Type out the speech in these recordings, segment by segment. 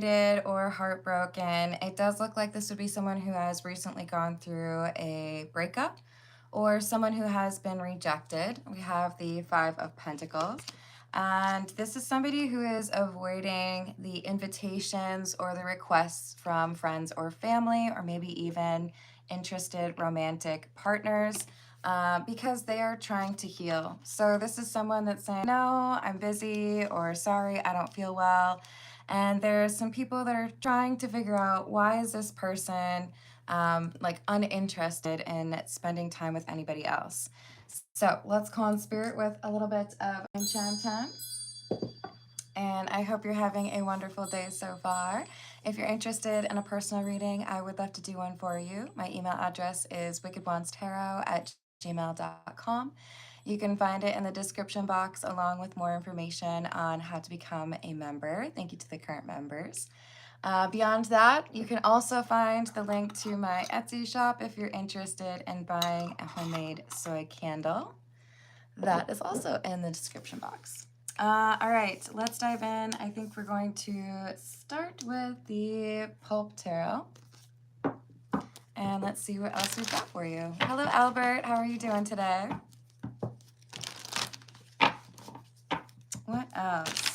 or heartbroken, it does look like this would be someone who has recently gone through a breakup or someone who has been rejected. We have the Five of Pentacles. And this is somebody who is avoiding the invitations or the requests from friends or family, or maybe even interested romantic partners, because they are trying to heal. So this is someone that's saying, no, I'm busy, or sorry, I don't feel well. And there's some people that are trying to figure out, why is this person like uninterested in spending time with anybody else? So let's call on spirit with a little bit of enchantment. And I hope you're having a wonderful day so far. If you're interested in a personal reading, I would love to do one for you. My email address is wickedwandstarot@gmail.com. You can find it in the description box along with more information on how to become a member. Thank you to the current members. Beyond that, you can also find the link to my Etsy shop if you're interested in buying a homemade soy candle. That is also in the description box. All right, let's dive in. I think we're going to start with the Pulp Tarot. And let's see what else we've got for you. Hello, Albert. How are you doing today? What else?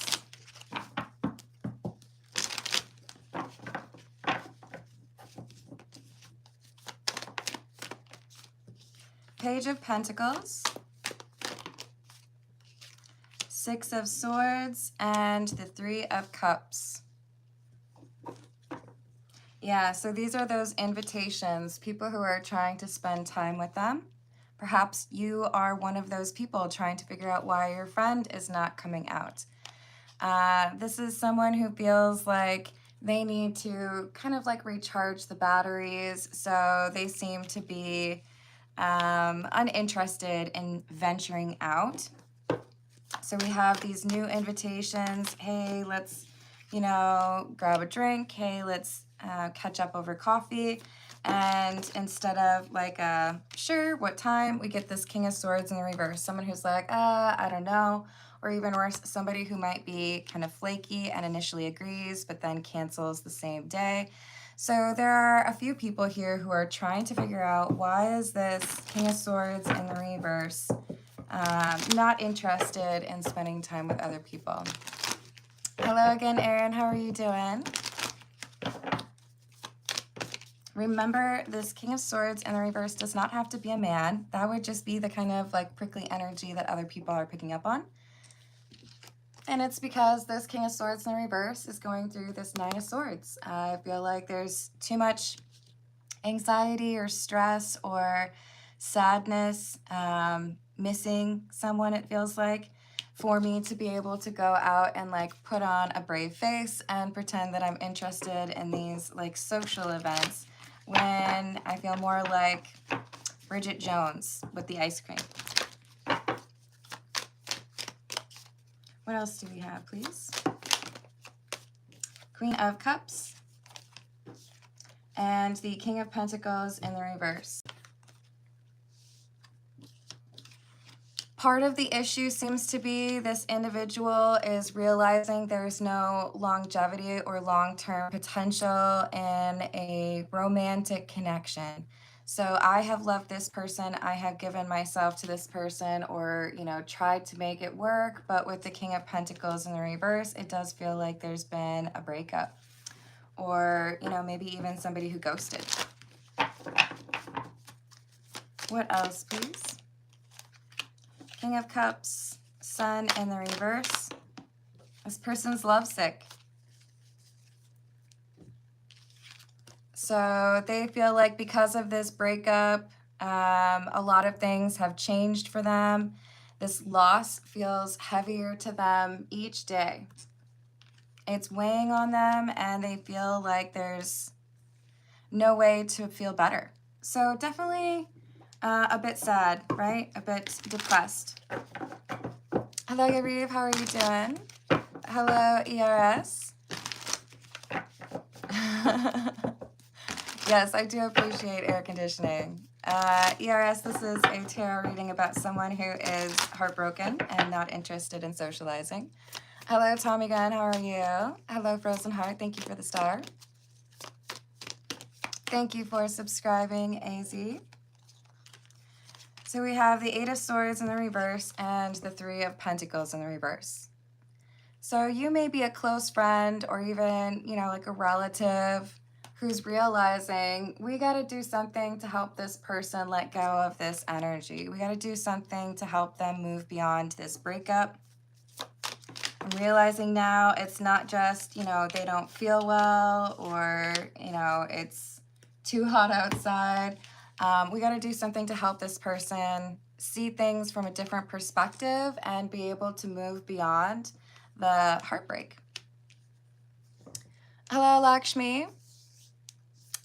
Page of Pentacles, Six of Swords, and the Three of Cups. Yeah, so these are those invitations, people who are trying to spend time with them. Perhaps you are one of those people trying to figure out why your friend is not coming out. This is someone who feels like they need to kind of like recharge the batteries, so they seem to be uninterested in venturing out. So we have these new invitations. Hey, let's, grab a drink. Hey, let's catch up over coffee. And instead of like, sure, what time? We get this King of Swords in the reverse. Someone who's like, I don't know. Or even worse, somebody who might be kind of flaky and initially agrees, but then cancels the same day. So there are a few people here who are trying to figure out, why is this King of Swords in the reverse not interested in spending time with other people? Hello again, Erin. How are you doing? Remember, this King of Swords in the reverse does not have to be a man. That would just be the kind of like prickly energy that other people are picking up on. And it's because this King of Swords in the reverse is going through this Nine of Swords. I feel like there's too much anxiety or stress or sadness, missing someone, it feels like, for me to be able to go out and like put on a brave face and pretend that I'm interested in these like social events, when I feel more like Bridget Jones with the ice cream. What else do we have, please? Queen of Cups and the King of Pentacles in the reverse. Part of the issue seems to be this individual is realizing there's no longevity or long-term potential in a romantic connection. So I have loved this person, I have given myself to this person, or, tried to make it work, but with the King of Pentacles in the reverse, it does feel like there's been a breakup. Or, maybe even somebody who ghosted. What else, please? King of Cups, Sun in the reverse. This person's lovesick. So they feel like because of this breakup, a lot of things have changed for them. This loss feels heavier to them each day. It's weighing on them and they feel like there's no way to feel better. So definitely a bit sad, right? A bit depressed. Hello, Gabriel. How are you doing? Hello, ERS. Yes, I do appreciate air conditioning. ERS, this is a tarot reading about someone who is heartbroken and not interested in socializing. Hello, Tommy Gunn. How are you? Hello, Frozen Heart. Thank you for the star. Thank you for subscribing, AZ. So we have the Eight of Swords in the reverse and the Three of Pentacles in the reverse. So you may be a close friend or even, like a relative who's realizing we got to do something to help this person let go of this energy. We got to do something to help them move beyond this breakup. I'm realizing now it's not just, they don't feel well or, it's too hot outside. We got to do something to help this person see things from a different perspective and be able to move beyond the heartbreak. Hello, Lakshmi.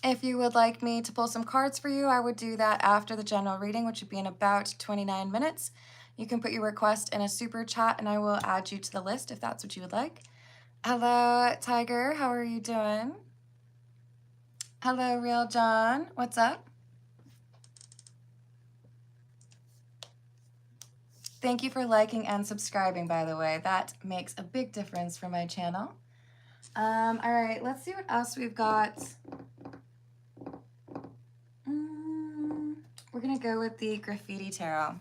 If you would like me to pull some cards for you, I would do that after the general reading, which would be in about 29 minutes. You can put your request in a super chat and I will add you to the list if that's what you would like. Hello, Tiger. How are you doing? Hello, Real John. What's up? Thank you for liking and subscribing, by the way. That makes a big difference for my channel. All right, let's see what else we've got. We're going to go with the Graffiti Tarot.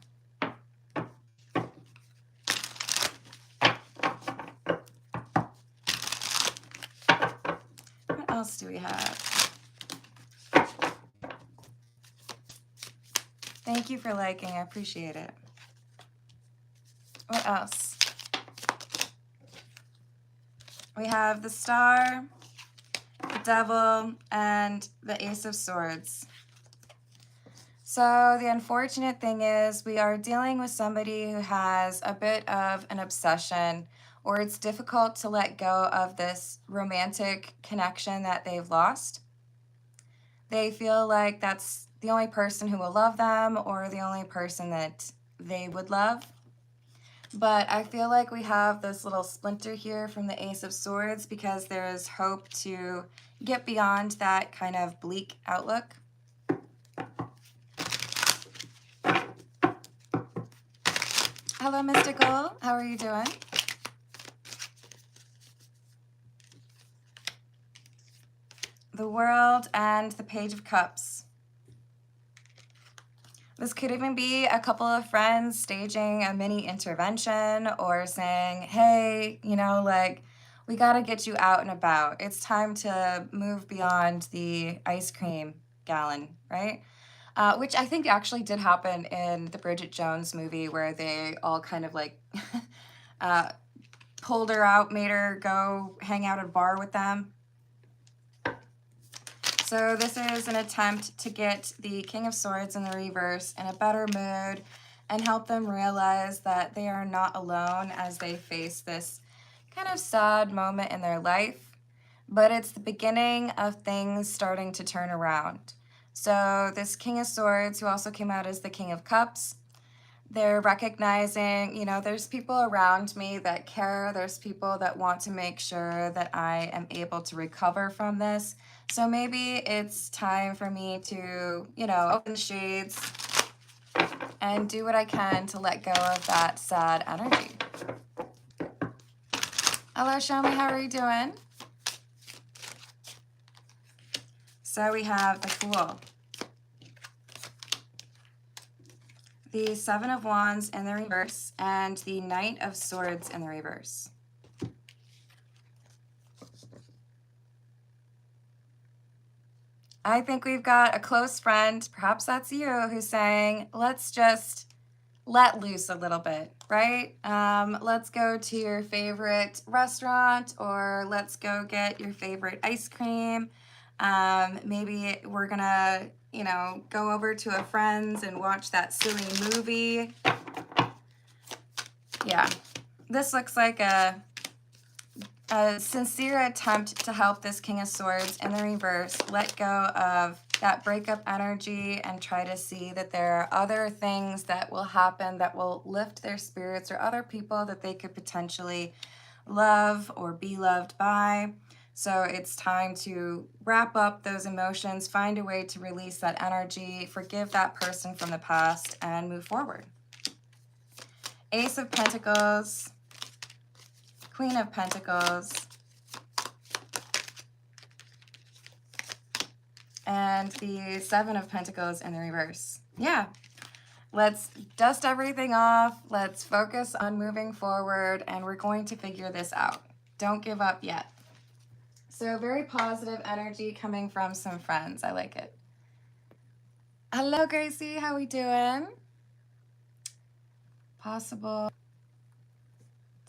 What else do we have? Thank you for liking. I appreciate it. What else? We have the Star, the Devil, and the Ace of Swords. So the unfortunate thing is we are dealing with somebody who has a bit of an obsession, or it's difficult to let go of this romantic connection that they've lost. They feel like that's the only person who will love them or the only person that they would love. But I feel like we have this little splinter here from the Ace of Swords because there is hope to get beyond that kind of bleak outlook. Hello, Mystical. How are you doing? The World and the Page of Cups. This could even be a couple of friends staging a mini intervention or saying, hey, we got to get you out and about. It's time to move beyond the ice cream gallon, right? Which I think actually did happen in the Bridget Jones movie where they all kind of pulled her out, made her go hang out at a bar with them. So this is an attempt to get the King of Swords in the reverse in a better mood and help them realize that they are not alone as they face this kind of sad moment in their life, but it's the beginning of things starting to turn around. So this King of Swords, who also came out as the King of Cups, they're recognizing, there's people around me that care. There's people that want to make sure that I am able to recover from this. So maybe it's time for me to, open the shades and do what I can to let go of that sad energy. Hello, Shomi. How are you doing? So we have the Fool, the Seven of Wands in the reverse, and the Knight of Swords in the reverse. I think we've got a close friend, perhaps that's you, who's saying, let's just let loose a little bit, right? Let's go to your favorite restaurant, or let's go get your favorite ice cream. Maybe we're gonna, go over to a friend's and watch that silly movie. Yeah, this looks like a sincere attempt to help this King of Swords in the reverse let go of that breakup energy and try to see that there are other things that will happen that will lift their spirits, or other people that they could potentially love or be loved by. So it's time to wrap up those emotions, find a way to release that energy, forgive that person from the past, and move forward. Ace of Pentacles, Queen of Pentacles, and the Seven of Pentacles in the reverse. Yeah, let's dust everything off. Let's focus on moving forward, and we're going to figure this out. Don't give up yet. So very positive energy coming from some friends. I like it. Hello, Gracie. How we doing? Possible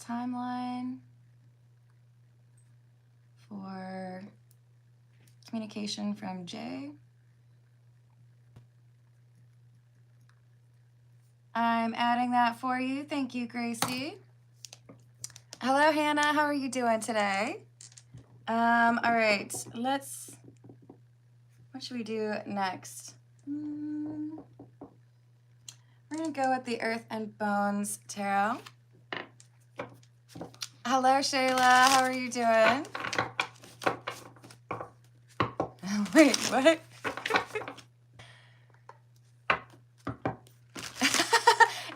timeline for communication from Jay. I'm adding that for you. Thank you, Gracie. Hello, Hannah. How are you doing today? All right. What should we do next? We're going to go with the Earth and Bones Tarot. Hello, Shayla. How are you doing? Wait, what?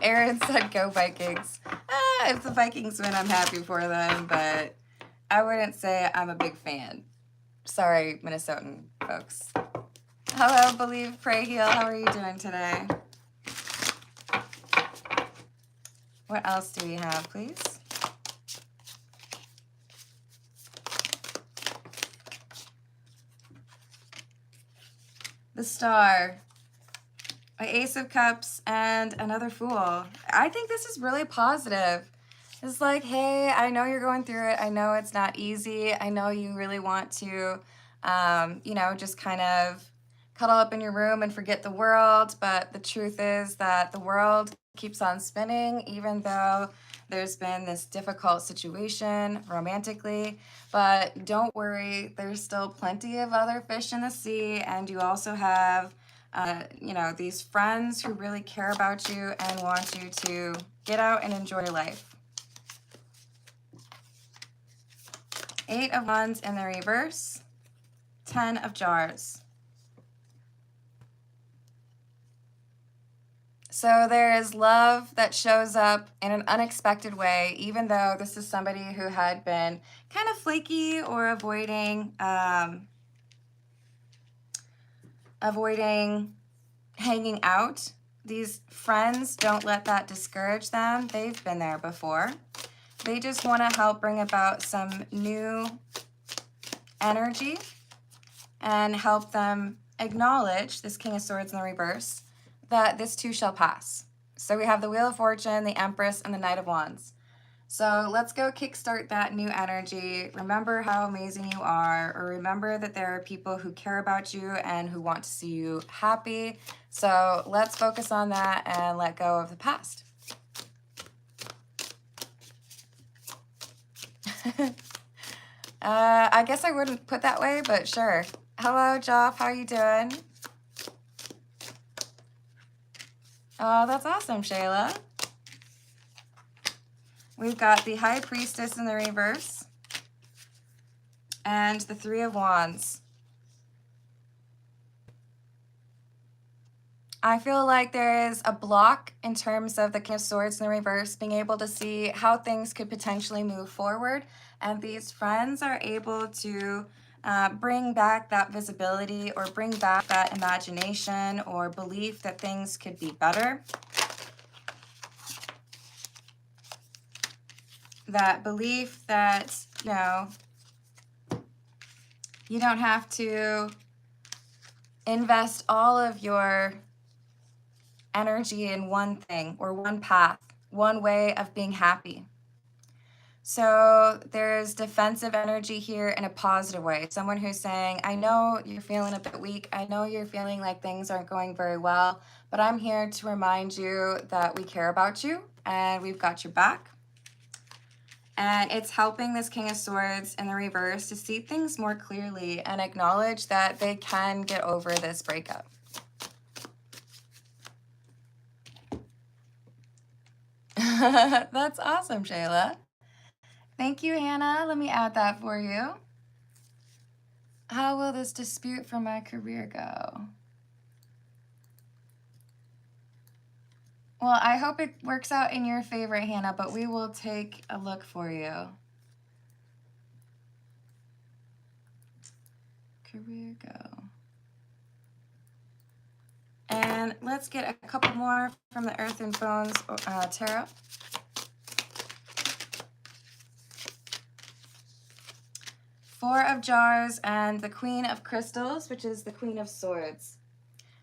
Aaron said, go Vikings. If the Vikings win, I'm happy for them, but I wouldn't say I'm a big fan. Sorry, Minnesotan folks. Hello, Believe, Pray, Heal. How are you doing today? What else do we have, please? The Star, an Ace of Cups, and another Fool. I think this is really positive. It's like, hey, I know you're going through it. I know it's not easy. I know you really want to, you know, just kind of cuddle up in your room and forget the world. But the truth is that the world keeps on spinning, even though there's been this difficult situation romantically. But don't worry, there's still plenty of other fish in the sea. And you also have, you know, these friends who really care about you and want you to get out and enjoy your life. 8 of Wands in the reverse, 10 of Jars. So there is love that shows up in an unexpected way, even though this is somebody who had been kind of flaky or avoiding hanging out. These friends, don't let that discourage them. They've been there before. They just want to help bring about some new energy and help them acknowledge, this King of Swords in the reverse, that this too shall pass. So we have the Wheel of Fortune, the Empress, and the Knight of Wands. So let's go kickstart that new energy. Remember how amazing you are, or remember that there are people who care about you and who want to see you happy. So let's focus on that and let go of the past. I guess I wouldn't put that way, but sure. Hello, Joff. How are you doing? Oh, that's awesome, Shayla. We've got the High Priestess in the reverse and the Three of Wands. I feel like there is a block in terms of the King of Swords in the reverse, being able to see how things could potentially move forward. And these friends are able to bring back that visibility or bring back that imagination or belief that things could be better. That belief that, you know, you don't have to invest all of your energy in one thing or one path, one way of being happy. So there's defensive energy here in a positive way. Someone who's saying, I know you're feeling a bit weak. I know you're feeling like things aren't going very well, but I'm here to remind you that we care about you and we've got your back. And it's helping this King of Swords in the reverse to see things more clearly and acknowledge that they can get over this breakup. That's awesome, Shayla. Thank you, Hannah. Let me add that for you. How will this dispute for my career go? Well, I hope it works out in your favor, Hannah, but we will take a look for you. Here we go. And let's get a couple more from the Earth and Bones Tarot. Four of Jars and the Queen of Crystals, which is the Queen of Swords.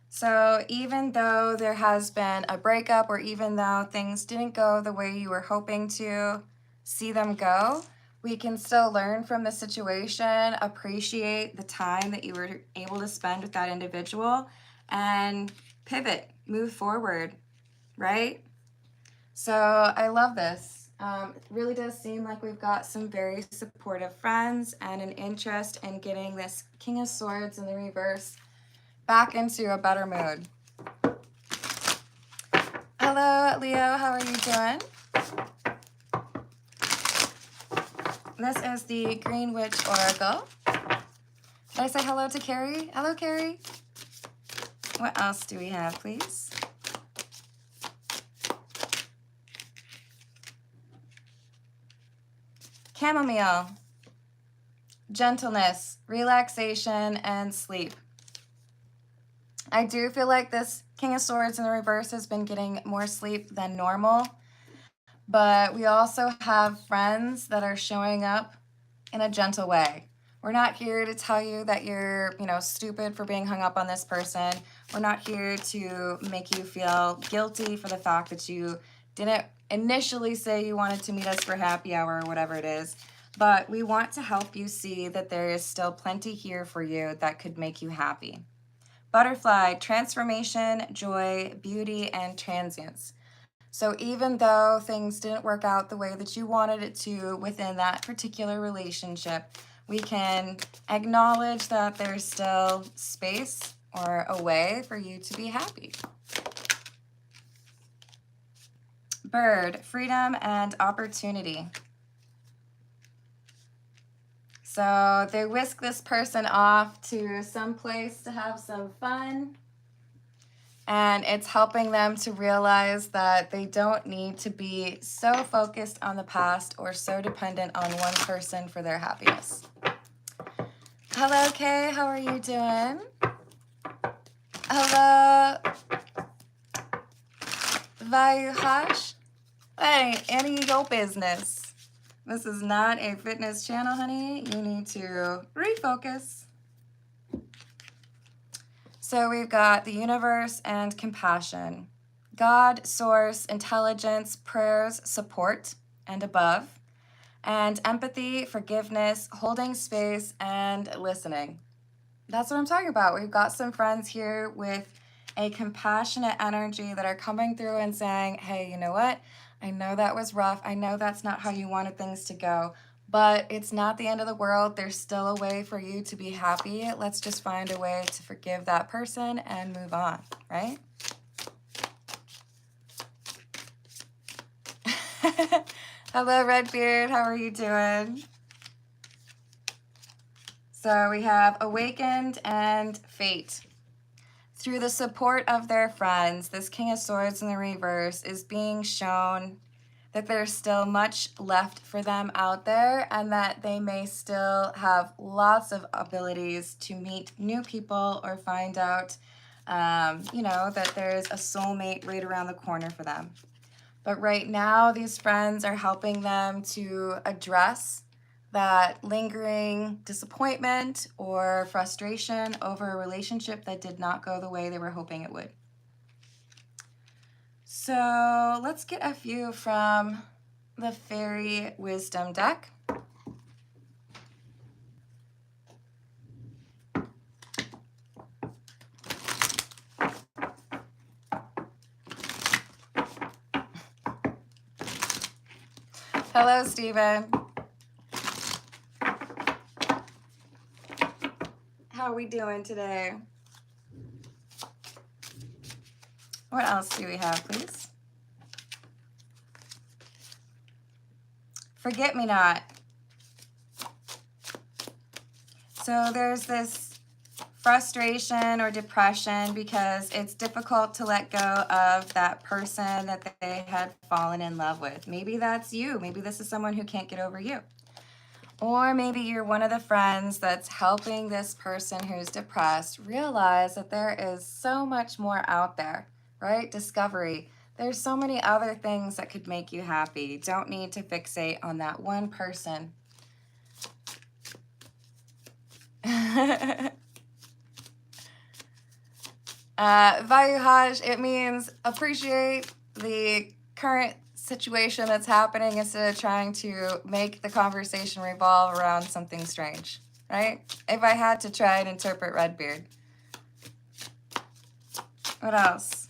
So even though there has been a breakup, or even though things didn't go the way you were hoping to see them go, we can still learn from the situation, appreciate the time that you were able to spend with that individual, and pivot, move forward, right? So I love this. It really does seem like we've got some very supportive friends and an interest in getting this King of Swords in the reverse back into a better mood. Hello, Leo. How are you doing? This is the Green Witch Oracle. Did I say hello to Carrie? Hello, Carrie. What else do we have, please? Chamomile, gentleness, relaxation, and sleep. I do feel like this King of Swords in the reverse has been getting more sleep than normal, but we also have friends that are showing up in a gentle way. We're not here to tell you that you're, stupid for being hung up on this person. We're not here to make you feel guilty for the fact that you didn't initially say you wanted to meet us for happy hour or whatever it is, but we want to help you see that there is still plenty here for you that could make you happy. Butterfly, transformation, joy, beauty, and transience. So even though things didn't work out the way that you wanted it to within that particular relationship, we can acknowledge that there's still space or a way for you to be happy. Bird, freedom and opportunity. So they whisk this person off to some place to have some fun. And it's helping them to realize that they don't need to be so focused on the past or so dependent on one person for their happiness. Hello, Kay. How are you doing? Hello, Vayuhash. Hey, any of your business. This is not a fitness channel, honey. You need to refocus. So we've got the universe and compassion. God, source, intelligence, prayers, support, and above. And empathy, forgiveness, holding space, and listening. That's what I'm talking about. We've got some friends here with a compassionate energy that are coming through and saying, hey, you know what? I know that was rough. I know that's not how you wanted things to go, but it's not the end of the world. There's still a way for you to be happy. Let's just find a way to forgive that person and move on, right? Hello, Redbeard. How are you doing? So we have awakened and fate. Through the support of their friends, this King of Swords in the reverse is being shown that there's still much left for them out there and that they may still have lots of abilities to meet new people or find out, that there's a soulmate right around the corner for them. But right now, these friends are helping them to address that lingering disappointment or frustration over a relationship that did not go the way they were hoping it would. So let's get a few from the Fairy Wisdom deck. Hello, Stephen. How are we doing today? What else do we have, please? Forget me not. So there's this frustration or depression because it's difficult to let go of that person that they had fallen in love with. Maybe that's you. Maybe this is someone who can't get over you. Or maybe you're one of the friends that's helping this person who's depressed realize that there is so much more out there, right? Discovery. There's so many other things that could make you happy. You don't need to fixate on that one person. Vayuhaj, it means appreciate the current situation that's happening instead of trying to make the conversation revolve around something strange, right? If I had to try and interpret Redbeard. What else?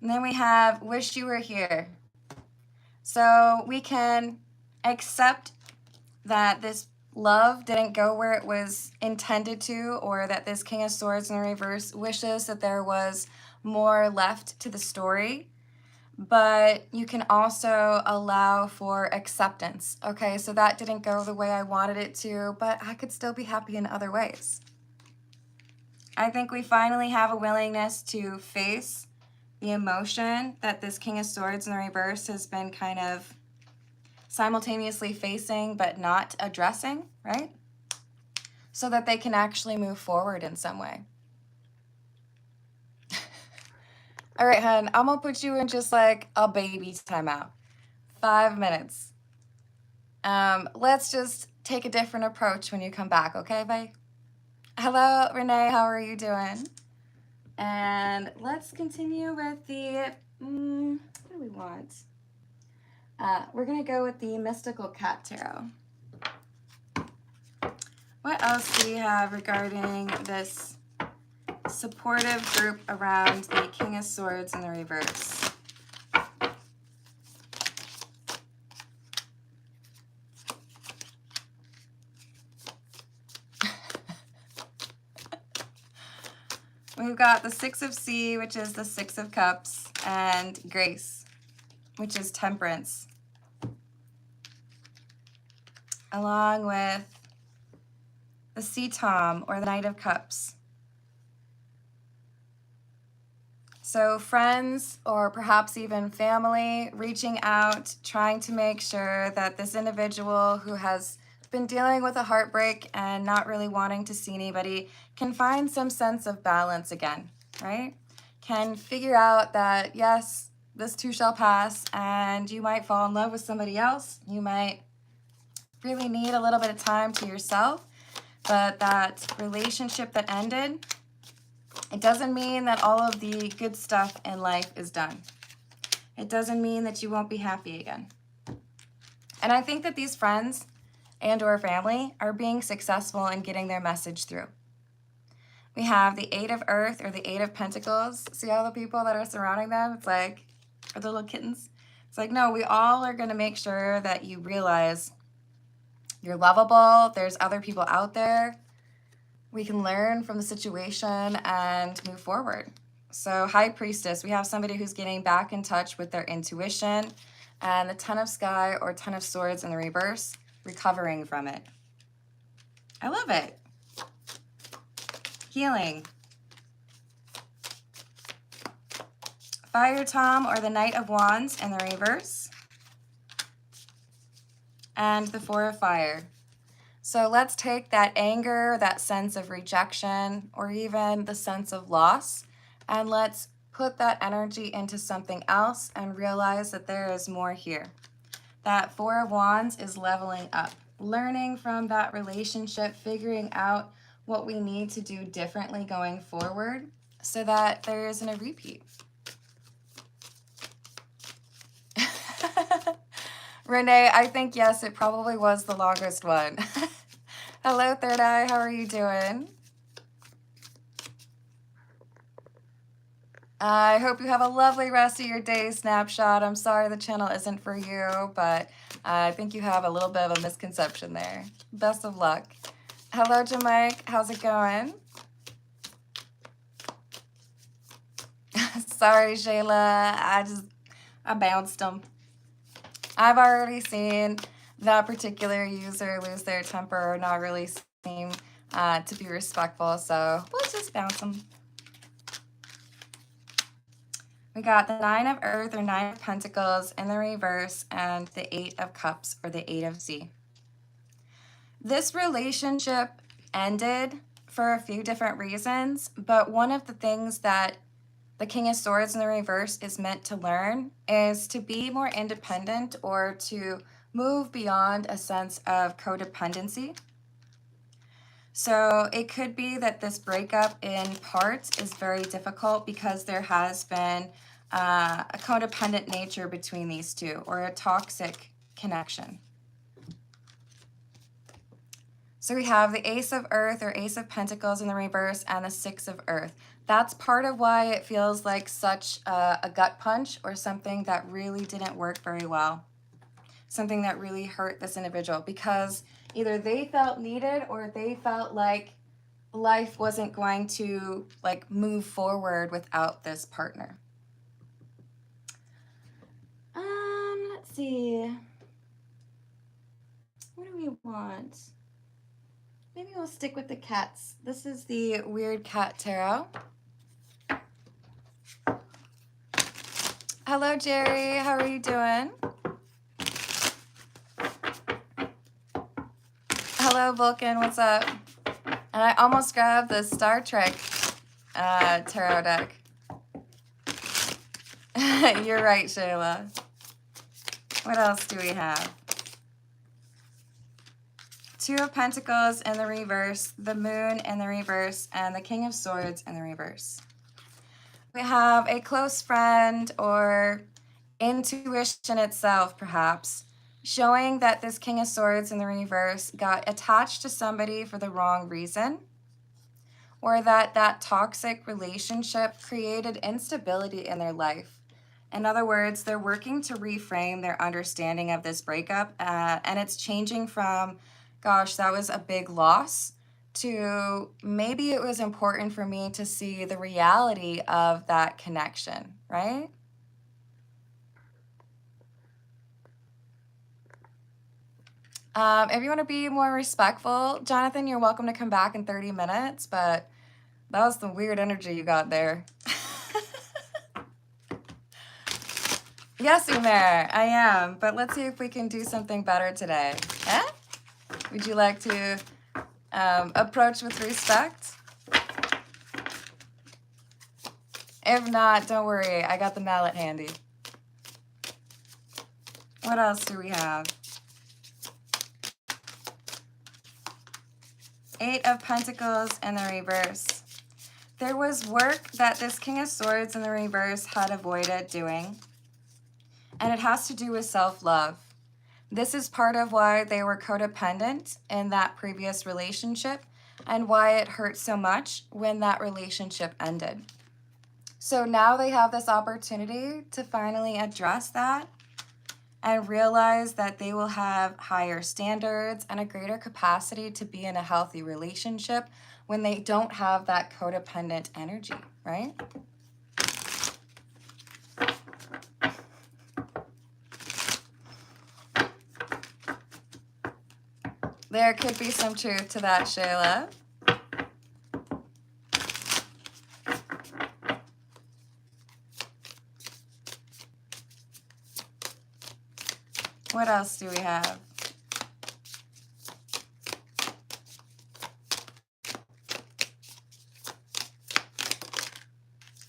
And then we have wish you were here. So we can accept that this love didn't go where it was intended to, or that this King of Swords in the reverse wishes that there was more left to the story. But you can also allow for acceptance. Okay, so that didn't go the way I wanted it to, but I could still be happy in other ways. I think we finally have a willingness to face the emotion that this King of Swords in the reverse has been kind of simultaneously facing but not addressing, right? So that they can actually move forward in some way. All right, hun, I'm gonna put you in just like a baby's timeout. 5 minutes. Let's just take a different approach when you come back, okay, bye? Hello, Renee, how are you doing? And let's continue with the, what do we want? We're going to go with the Mystical Cat Tarot. What else do we have regarding this supportive group around the King of Swords in the reverse? We've got the Six of Sea, which is the Six of Cups, and Grace, which is Temperance, along with the Sea Tom, or the Knight of Cups. So friends, or perhaps even family, reaching out, trying to make sure that this individual who has been dealing with a heartbreak and not really wanting to see anybody can find some sense of balance again, right? Can figure out that, yes, this too shall pass, and you might fall in love with somebody else. You might really need a little bit of time to yourself, but that relationship that ended, it doesn't mean that all of the good stuff in life is done. It doesn't mean that you won't be happy again. And I think that these friends and or family are being successful in getting their message through. We have the Eight of Earth, or the Eight of Pentacles. See all the people that are surrounding them? It's like, or the little kittens. It's like, no, we all are going to make sure that you realize you're lovable. There's other people out there. We can learn from the situation and move forward. So High Priestess, we have somebody who's getting back in touch with their intuition. And the Ten of Sky, or Ten of Swords in the reverse, recovering from it. I love it. Healing. Fire Tom, or the Knight of Wands in the reverse. And the Four of Fire. So let's take that anger, that sense of rejection, or even the sense of loss, and let's put that energy into something else and realize that there is more here. That Four of Wands is leveling up, learning from that relationship, figuring out what we need to do differently going forward so that there isn't a repeat. Renee, I think, yes, it probably was the longest one. Hello, Third Eye. How are you doing? I hope you have a lovely rest of your day, Snapshot. I'm sorry the channel isn't for you, but I think you have a little bit of a misconception there. Best of luck. Hello, Jamaica. How's it going? Sorry, Shayla. I bounced them. I've already seen that particular user lose their temper or not really seem to be respectful, so we'll just bounce them. We got the Nine of Earth or Nine of Pentacles in the reverse and the Eight of Cups or the Eight of Z. This relationship ended for a few different reasons, but one of the things that the King of Swords in the reverse is meant to learn is to be more independent or to move beyond a sense of codependency. So it could be that this breakup in part is very difficult because there has been a codependent nature between these two, or a toxic connection. So we have the Ace of Earth or Ace of Pentacles in the reverse and the Six of Earth. That's part of why it feels like such a gut punch, or something that really didn't work very well. Something that really hurt this individual, because either they felt needed or they felt like life wasn't going to move forward without this partner. Let's see. What do we want? Maybe we'll stick with the cats. This is the Weird Cat Tarot. Hello, Jerry. How are you doing? Hello, Vulcan. What's up? And I almost grabbed the Star Trek tarot deck. You're right, Shayla. What else do we have? Two of Pentacles in the reverse, the Moon in the reverse, and the King of Swords in the reverse. We have a close friend or intuition itself, perhaps, showing that this King of Swords in the reverse got attached to somebody for the wrong reason, or that toxic relationship created instability in their life. In other words, they're working to reframe their understanding of this breakup, and it's changing from, gosh, that was a big loss, to maybe it was important for me to see the reality of that connection, right? If you want to be more respectful, Jonathan, you're welcome to come back in 30 minutes, but that was some weird energy you got there. Yes, Umair, I am, but let's see if we can do something better today. Eh? Would you like to approach with respect? If not, don't worry, I got the mallet handy. What else do we have? Eight of Pentacles in the reverse. There was work that this King of Swords in the reverse had avoided doing, and it has to do with self-love. This is part of why they were codependent in that previous relationship and why it hurt so much when that relationship ended. So now they have this opportunity to finally address that and realize that they will have higher standards and a greater capacity to be in a healthy relationship when they don't have that codependent energy, right? There could be some truth to that, Shayla. What else do we have?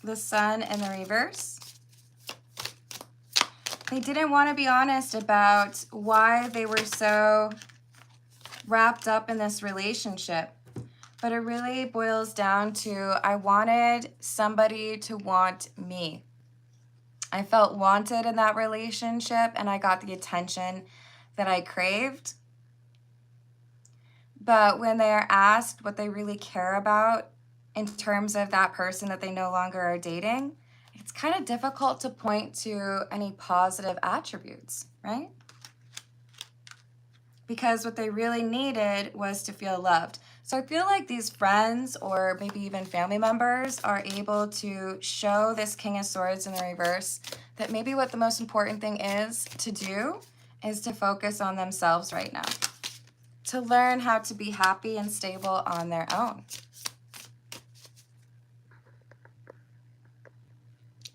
The Sun in the reverse. They didn't want to be honest about why they were so wrapped up in this relationship. But it really boils down to, I wanted somebody to want me. I felt wanted in that relationship and I got the attention that I craved. But when they are asked what they really care about in terms of that person that they no longer are dating, it's kind of difficult to point to any positive attributes, right? Because what they really needed was to feel loved. So I feel like these friends or maybe even family members are able to show this King of Swords in the reverse that maybe what the most important thing is to do is to focus on themselves right now, to learn how to be happy and stable on their own.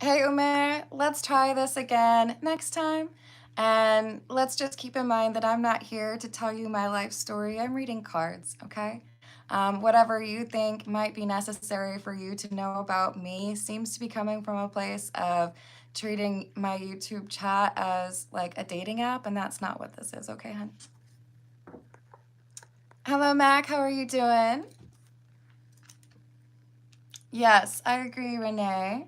Hey, Umair, let's try this again next time. And let's just keep in mind that I'm not here to tell you my life story. I'm reading cards, okay? Whatever you think might be necessary for you to know about me seems to be coming from a place of treating my YouTube chat as like a dating app, and that's not what this is, okay, hun? Hello, Mac. How are you doing? Yes, I agree, Renee.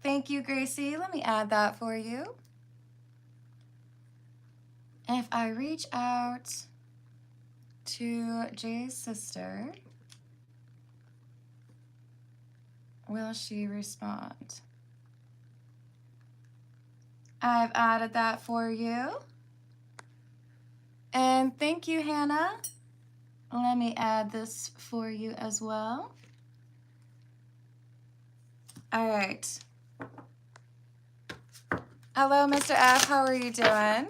Thank you, Gracie. Let me add that for you. If I reach out to Jay's sister, will she respond? I've added that for you. And thank you, Hannah. Let me add this for you as well. All right. Hello, Mr. F. How are you doing?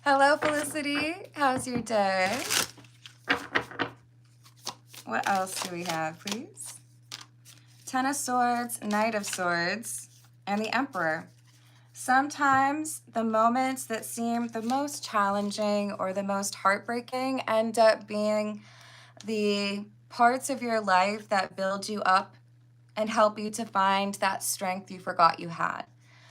Hello, Felicity. How's your day? What else do we have, please? Ten of Swords, Knight of Swords, and the Emperor. Sometimes the moments that seem the most challenging or the most heartbreaking end up being the parts of your life that build you up and help you to find that strength you forgot you had.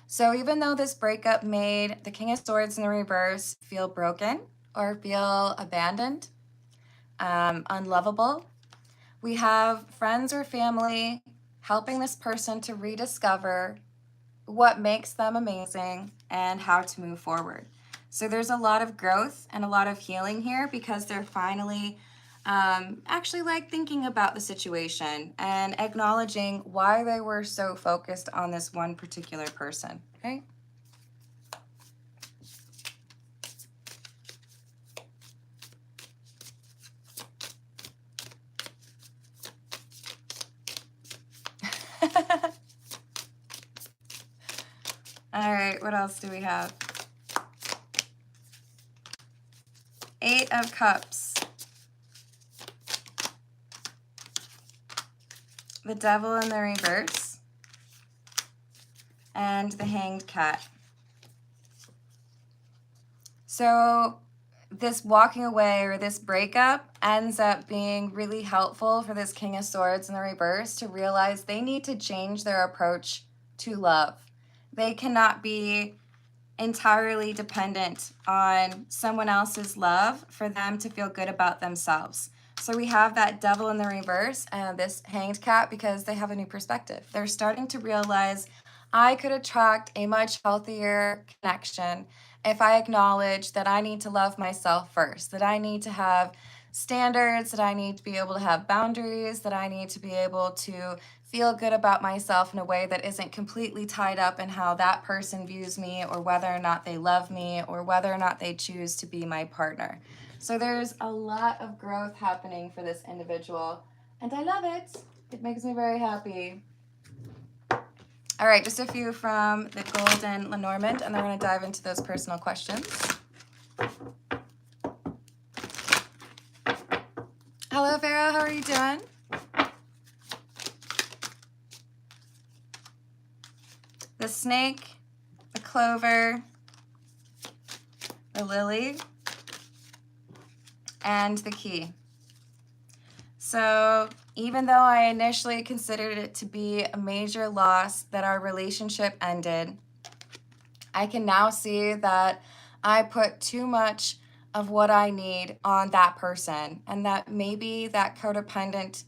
So even though this breakup made the King of Swords in the reverse feel broken or feel abandoned, unlovable, we have friends or family helping this person to rediscover what makes them amazing and how to move forward. So there's a lot of growth and a lot of healing here because they're finally actually like thinking about the situation and acknowledging why they were so focused on this one particular person, okay? All right, what else do we have? Eight of Cups. The Devil in the reverse. And the Hanged Cat. So this walking away or this breakup ends up being really helpful for this King of Swords in the reverse to realize they need to change their approach to love. They cannot be entirely dependent on someone else's love for them to feel good about themselves. So we have that Devil in the reverse and this Hanged Cat because they have a new perspective. They're starting to realize I could attract a much healthier connection if I acknowledge that I need to love myself first, that I need to have standards, that I need to be able to have boundaries, that I need to be able to feel good about myself in a way that isn't completely tied up in how that person views me or whether or not they love me or whether or not they choose to be my partner. So there's a lot of growth happening for this individual, and I love it. It makes me very happy. All right, just a few from the Golden Lenormand, and then we're going to dive into those personal questions. Hello, Vera. How are you doing? The snake, the clover, the lily, and the key. So even though I initially considered it to be a major loss that our relationship ended, I can now see that I put too much of what I need on that person, and that maybe that codependent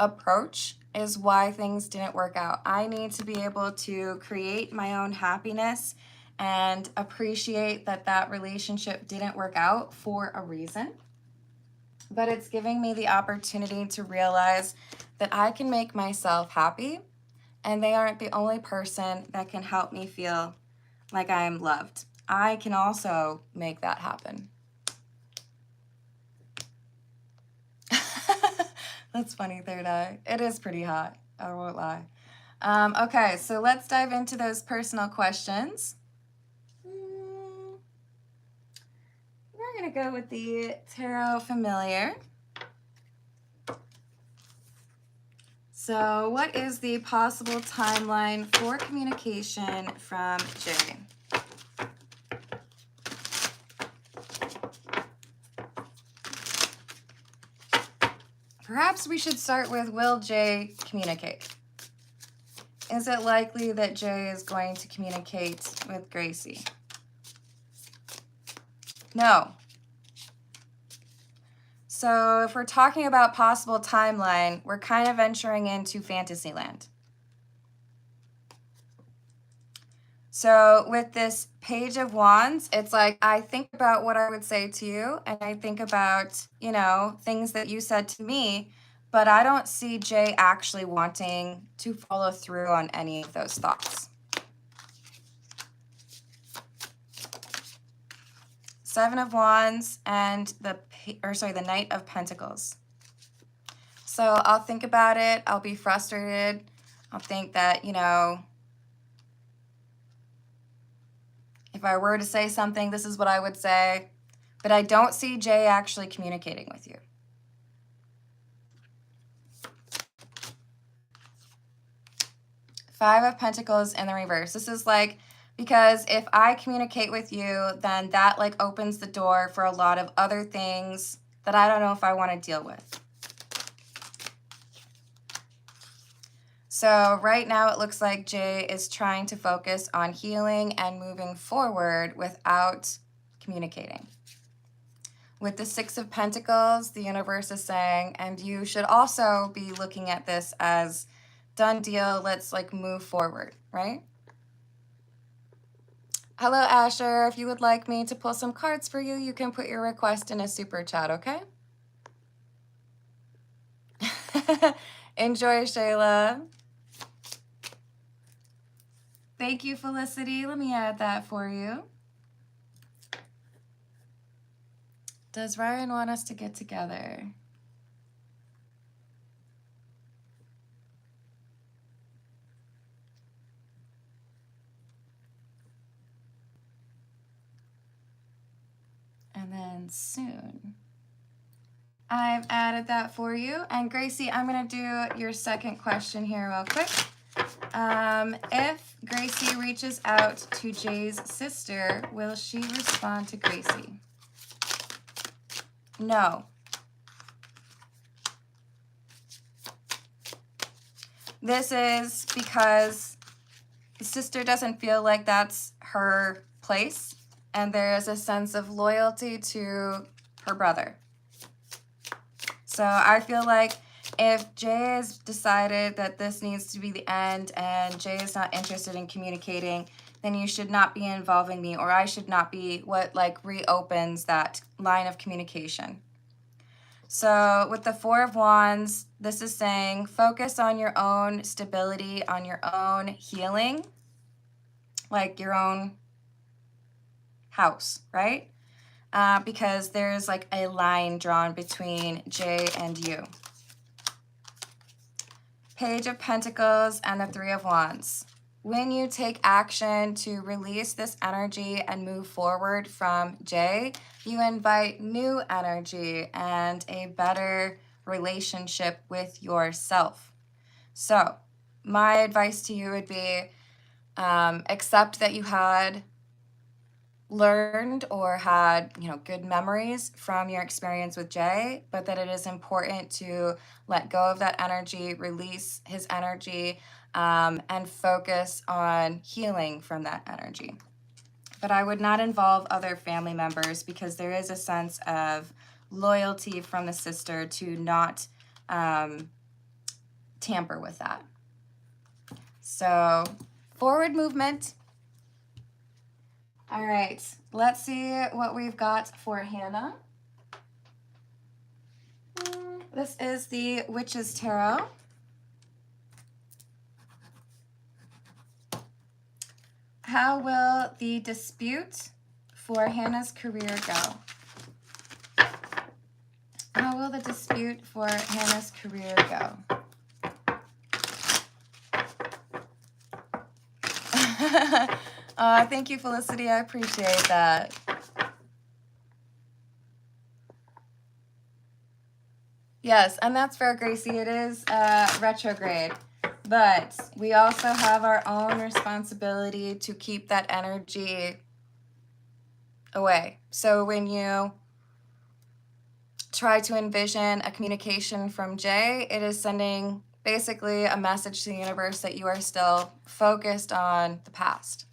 approach is why things didn't work out. I need to be able to create my own happiness and appreciate that that relationship didn't work out for a reason. But it's giving me the opportunity to realize that I can make myself happy, and they aren't the only person that can help me feel like I am loved. I can also make that happen. That's funny, third eye. It is pretty hot, I won't lie. Okay, so let's dive into those personal questions. We're gonna go with the Tarot Familiar. So what is the possible timeline for communication from Jay? Perhaps we should start with, will Jay communicate? Is it likely that Jay is going to communicate with Gracie? No. So if we're talking about possible timeline, we're kind of venturing into fantasy land. So with this Page of Wands, it's like, I think about what I would say to you, and I think about, you know, things that you said to me, but I don't see Jay actually wanting to follow through on any of those thoughts. Seven of Wands and the Knight of Pentacles. So I'll think about it. I'll be frustrated. I'll think that, you know, if I were to say something, this is what I would say. But I don't see Jay actually communicating with you. Five of Pentacles in the reverse. This is like, because if I communicate with you, then that like opens the door for a lot of other things that I don't know if I want to deal with. So right now it looks like Jay is trying to focus on healing and moving forward without communicating. With the Six of Pentacles, the universe is saying, and you should also be looking at this as done deal, let's like move forward, right? Hello, Asher. If you would like me to pull some cards for you, you can put your request in a super chat, okay? Enjoy, Shayla. Thank you, Felicity. Let me add that for you. Does Ryan want us to get together? And then soon. I've added that for you. And Gracie, I'm going to do your second question here real quick. If Gracie reaches out to Jay's sister, will she respond to Gracie? No. This is because the sister doesn't feel like that's her place, and there is a sense of loyalty to her brother. So I feel like if Jay has decided that this needs to be the end and Jay is not interested in communicating, then you should not be involving me, or I should not be what like reopens that line of communication. So with the Four of Wands, this is saying focus on your own stability, on your own healing, like your own house, right? Because there's like a line drawn between Jay and you. Page of Pentacles and the Three of Wands. When you take action to release this energy and move forward from Jay, you invite new energy and a better relationship with yourself. So my advice to you would be accept that you had learned or had, you know, good memories from your experience with Jay, but that it is important to let go of that energy, release his energy, and focus on healing from that energy. But I would not involve other family members because there is a sense of loyalty from the sister to not tamper with that. So forward movement. All right, let's see what we've got for Hannah. This is the Witch's Tarot. How will the dispute for Hannah's career go? How will the dispute for Hannah's career go? Thank you, Felicity. I appreciate that. Yes, and that's fair, Gracie. It is retrograde. But we also have our own responsibility to keep that energy away. So when you try to envision a communication from Jay, it is sending basically a message to the universe that you are still focused on the past.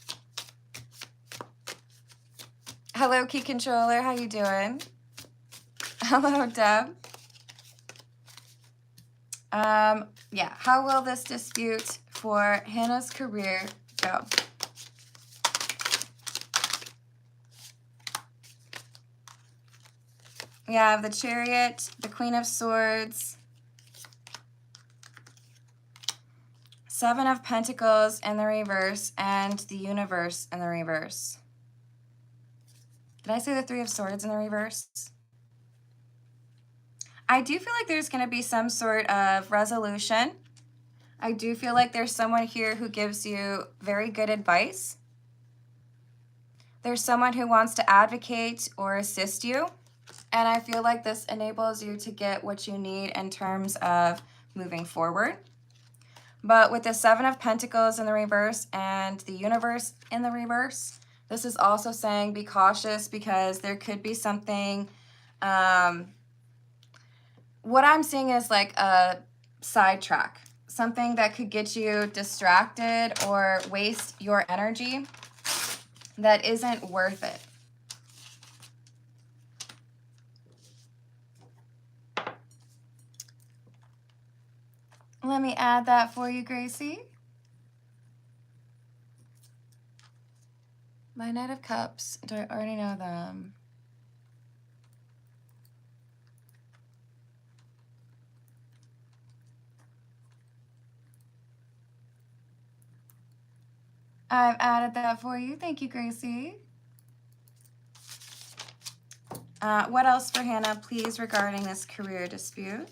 Hello, Key Controller. How you doing? Hello, Deb. Yeah, how will this dispute for Hannah's career go? We have the Chariot, the Queen of Swords, Seven of Pentacles in the reverse, and the Universe in the reverse. Did I say the Three of Swords in the reverse? I do feel like there's going to be some sort of resolution. I do feel like there's someone here who gives you very good advice. There's someone who wants to advocate or assist you. And I feel like this enables you to get what you need in terms of moving forward. But with the Seven of Pentacles in the reverse and the Universe in the reverse, this is also saying be cautious because there could be something, what I'm seeing is like a sidetrack, something that could get you distracted or waste your energy that isn't worth it. Let me add that for you, Gracie. My Knight of Cups. Do I already know them? I've added that for you. Thank you, Gracie. What else for Hannah, please, regarding this career dispute?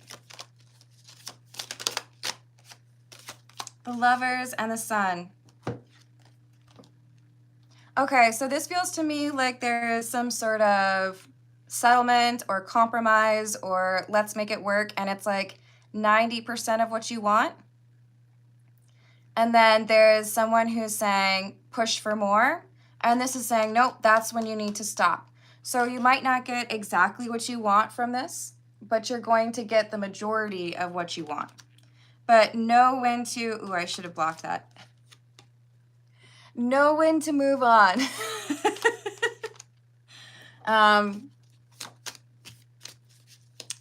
The Lovers and the Sun. Okay, so this feels to me like there is some sort of settlement or compromise or let's make it work, and it's like 90% of what you want. And then there's someone who's saying push for more, and this is saying nope, that's when you need to stop. So you might not get exactly what you want from this, but you're going to get the majority of what you want. But know when to, ooh, I should have blocked that. Know when to move on.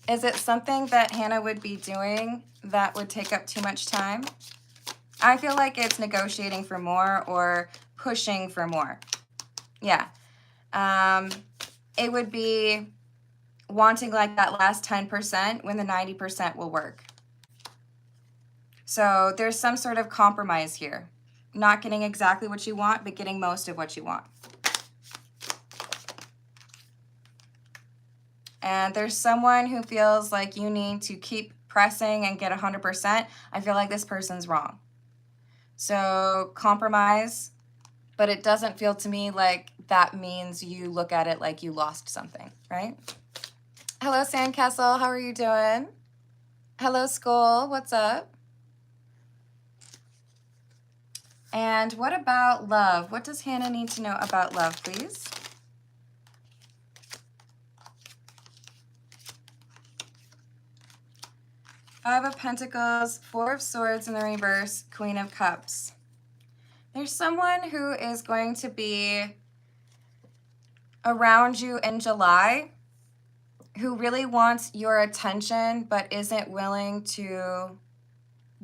Is it something that Hannah would be doing that would take up too much time? I feel like it's negotiating for more or pushing for more. Yeah. It would be wanting like that last 10% when the 90% will work. So there's some sort of compromise here. Not getting exactly what you want, but getting most of what you want. And there's someone who feels like you need to keep pressing and get 100%. I feel like this person's wrong. So compromise, but it doesn't feel to me like that means you look at it like you lost something, right? Hello, Sandcastle. How are you doing? Hello, Skull. What's up? And what about love? What does Hannah need to know about love, please? Five of Pentacles, Four of Swords in the reverse, Queen of Cups. There's someone who is going to be around you in July who really wants your attention but isn't willing to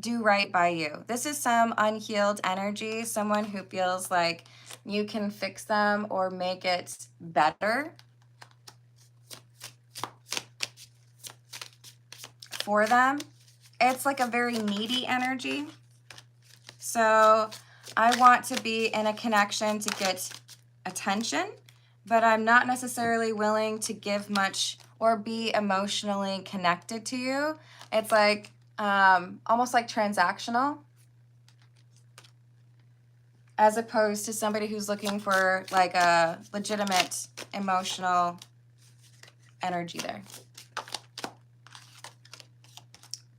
do right by you. This is some unhealed energy, someone who feels like you can fix them or make it better for them. It's like a very needy energy. So I want to be in a connection to get attention, but I'm not necessarily willing to give much or be emotionally connected to you. It's like almost like transactional, as opposed to somebody who's looking for like a legitimate emotional energy there.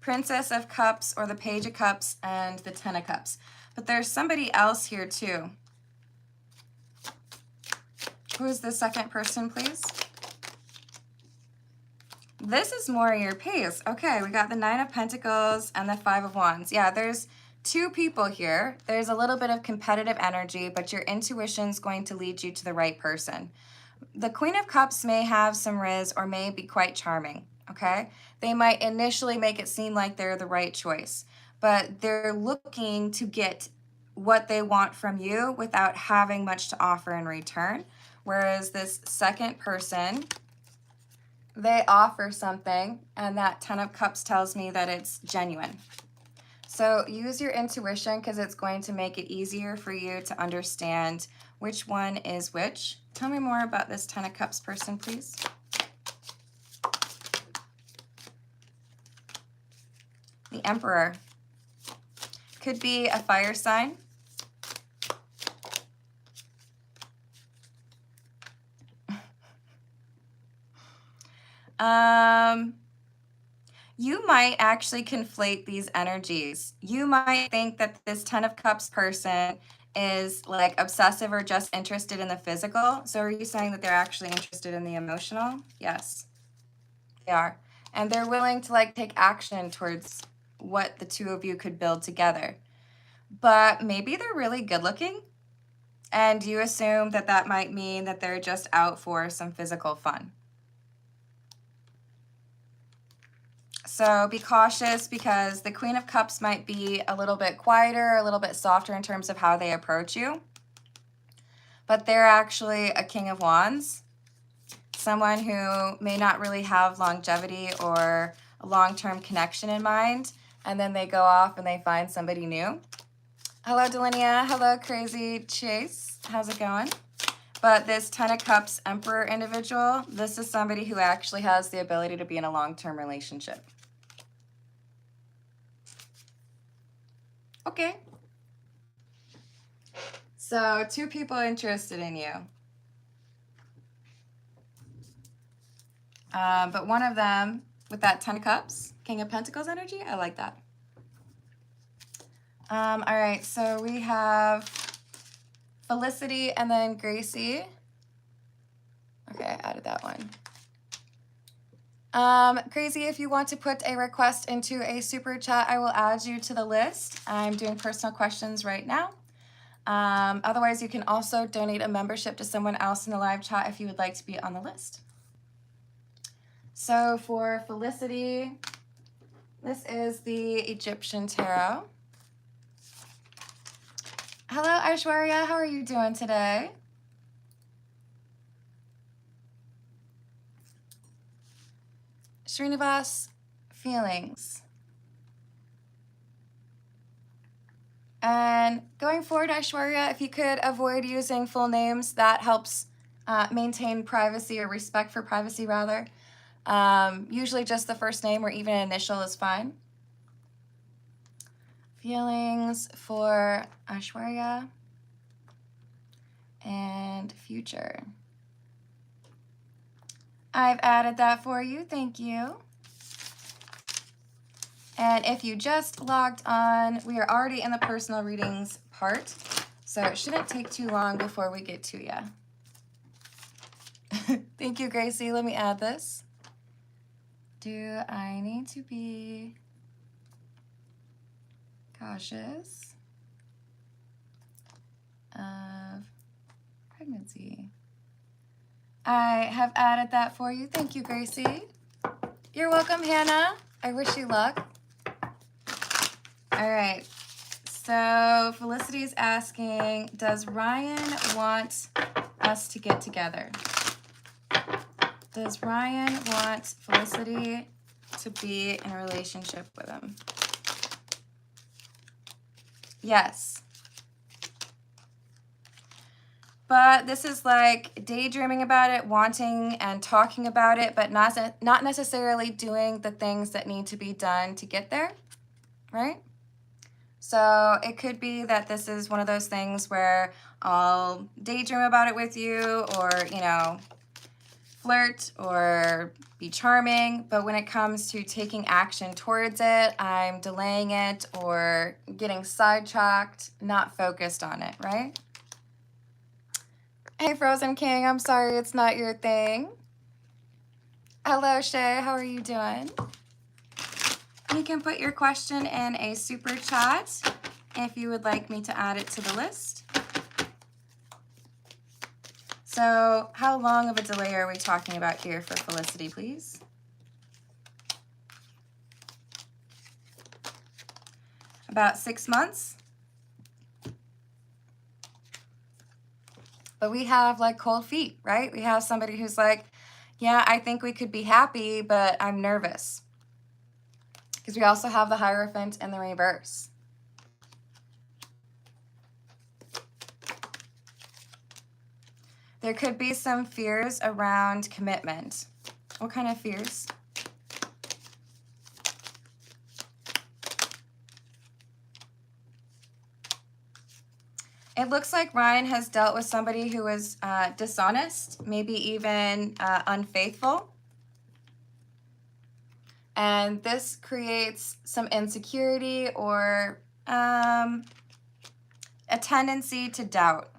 Princess of Cups or the Page of Cups and the Ten of Cups. But there's somebody else here too. Who is the second person, please? This is more your pace. Okay, we got the Nine of Pentacles and the Five of Wands. Yeah, there's two people here. There's a little bit of competitive energy, but your intuition's going to lead you to the right person. The Queen of Cups may have some riz or may be quite charming, okay? They might initially make it seem like they're the right choice, but they're looking to get what they want from you without having much to offer in return. Whereas this second person, they offer something, and that Ten of Cups tells me that it's genuine. So use your intuition because it's going to make it easier for you to understand which one is which. Tell me more about this Ten of Cups person, please. The Emperor. Could be a fire sign. You might actually conflate these energies. You might think that this Ten of Cups person is like obsessive or just interested in the physical. So are you saying that they're actually interested in the emotional? Yes, they are. And they're willing to like take action towards what the two of you could build together. But maybe they're really good looking. And you assume that that might mean that they're just out for some physical fun. So be cautious because the Queen of Cups might be a little bit quieter, a little bit softer in terms of how they approach you. But they're actually a King of Wands, someone who may not really have longevity or a long-term connection in mind, and then they go off and they find somebody new. Hello, Delinia. Hello, Crazy Chase. How's it going? But this Ten of Cups Emperor individual, this is somebody who actually has the ability to be in a long-term relationship. Okay. So two people interested in you. But one of them with that Ten of Cups, King of Pentacles energy, I like that. All right, so we have Felicity and then Gracie. Okay, I added that one. Gracie, if you want to put a request into a super chat, I will add you to the list. I'm doing personal questions right now. Otherwise, you can also donate a membership to someone else in the live chat if you would like to be on the list. So for Felicity, this is the Egyptian Tarot. Hello, Aishwarya. How are you doing today? Srinivas, feelings. And going forward, Aishwarya, if you could avoid using full names, that helps maintain privacy or respect for privacy, rather. Usually just the first name or even an initial is fine. Feelings for Aishwarya and future. I've added that for you. Thank you. And if you just logged on, we are already in the personal readings part, so it shouldn't take too long before we get to you. Thank you, Gracie. Let me add this. Do I need to be cautious of pregnancy? I have added that for you. Thank you, Gracie. You're welcome, Hannah. I wish you luck. All right. So Felicity is asking, does Ryan want us to get together? Does Ryan want Felicity to be in a relationship with him? Yes. But this is like daydreaming about it, wanting and talking about it, but not necessarily doing the things that need to be done to get there, right? So it could be that this is one of those things where I'll daydream about it with you, or, you know, flirt or be charming, but when it comes to taking action towards it, I'm delaying it or getting sidetracked, not focused on it, right? Hey, Frozen King, I'm sorry it's not your thing. Hello, Shay, how are you doing? You can put your question in a super chat if you would like me to add it to the list. So how long of a delay are we talking about here for Felicity, please? About 6 months. But we have like cold feet, right? We have somebody who's like, yeah, I think we could be happy, but I'm nervous. Because we also have the Hierophant in the reverse. There could be some fears around commitment. What kind of fears? It looks like Ryan has dealt with somebody who was dishonest, maybe even unfaithful. And this creates some insecurity or a tendency to doubt.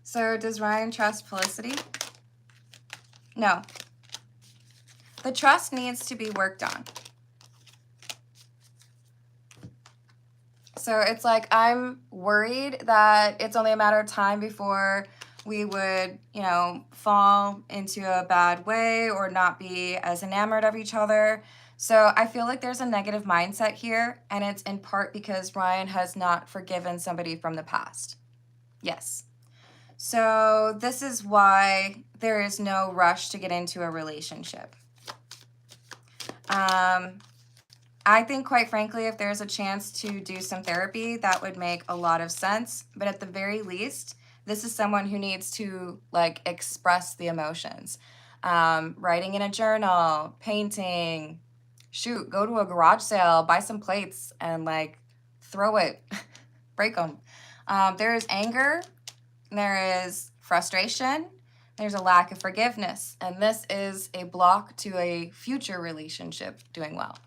So does Ryan trust Felicity? No. The trust needs to be worked on. So it's like I'm worried that it's only a matter of time before we would, you know, fall into a bad way or not be as enamored of each other. So I feel like there's a negative mindset here, and it's in part because Ryan has not forgiven somebody from the past. Yes. So this is why there is no rush to get into a relationship. I think, quite frankly, if there's a chance to do some therapy, that would make a lot of sense. But at the very least, this is someone who needs to like express the emotions. Writing in a journal, painting, shoot, go to a garage sale, buy some plates and like throw it, break them. There is anger, there is frustration, there's a lack of forgiveness. And this is a block to a future relationship doing well.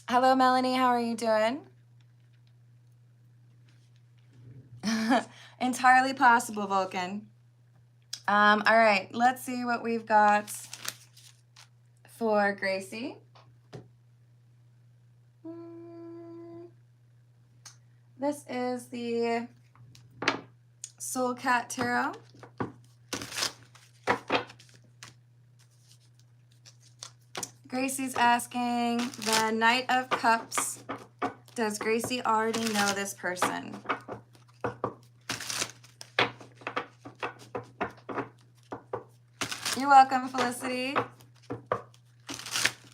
Hello, Melanie. How are you doing? Entirely possible, Vulcan. All right, let's see what we've got for Gracie. This is the Soul Cat Tarot. Gracie's asking, the Knight of Cups, does Gracie already know this person? You're welcome, Felicity.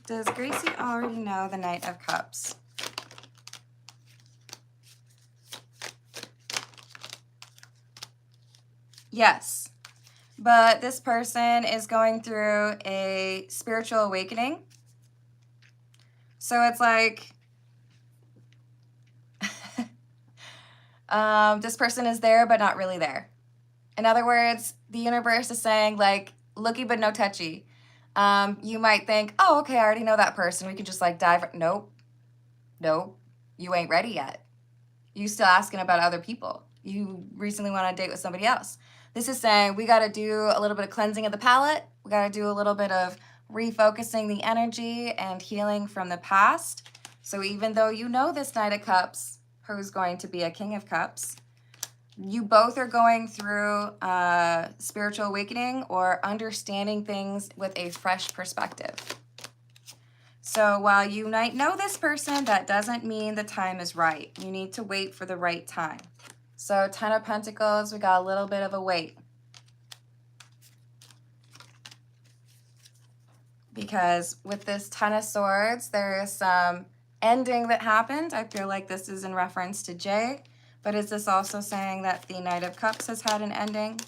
Does Gracie already know the Knight of Cups? Yes, but this person is going through a spiritual awakening. So it's like, this person is there, but not really there. In other words, the universe is saying like, looky but no touchy. You might think, oh, okay, I already know that person. We could just like dive. Nope. You ain't ready yet. You still asking about other people. You recently went on a date with somebody else. This is saying we got to do a little bit of cleansing of the palette. We got to do a little bit of refocusing the energy and healing from the past. So even though you know this Knight of Cups, who's going to be a King of Cups, you both are going through spiritual awakening or understanding things with a fresh perspective. So while you might know this person, that doesn't mean the time is right. You need to wait for the right time. So 10 of Pentacles, we got a little bit of a wait. Because with this 10 of Swords, there is some ending that happened. I feel like this is in reference to Jay. But is this also saying that the Knight of Cups has had an ending?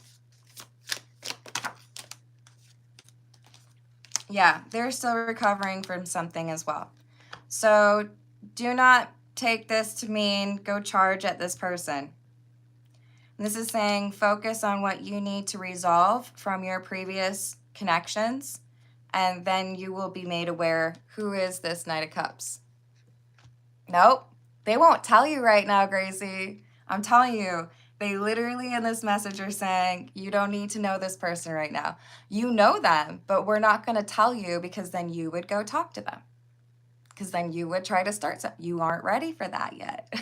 Yeah, they're still recovering from something as well. So do not take this to mean go charge at this person. This is saying focus on what you need to resolve from your previous connections, and then you will be made aware. Who is this Knight of Cups? Nope, they won't tell you right now, Gracie. I'm telling you, they literally in this message are saying you don't need to know this person right now. You know them, but we're not going to tell you because then you would go talk to them. Because then you would try to start something. You aren't ready for that yet.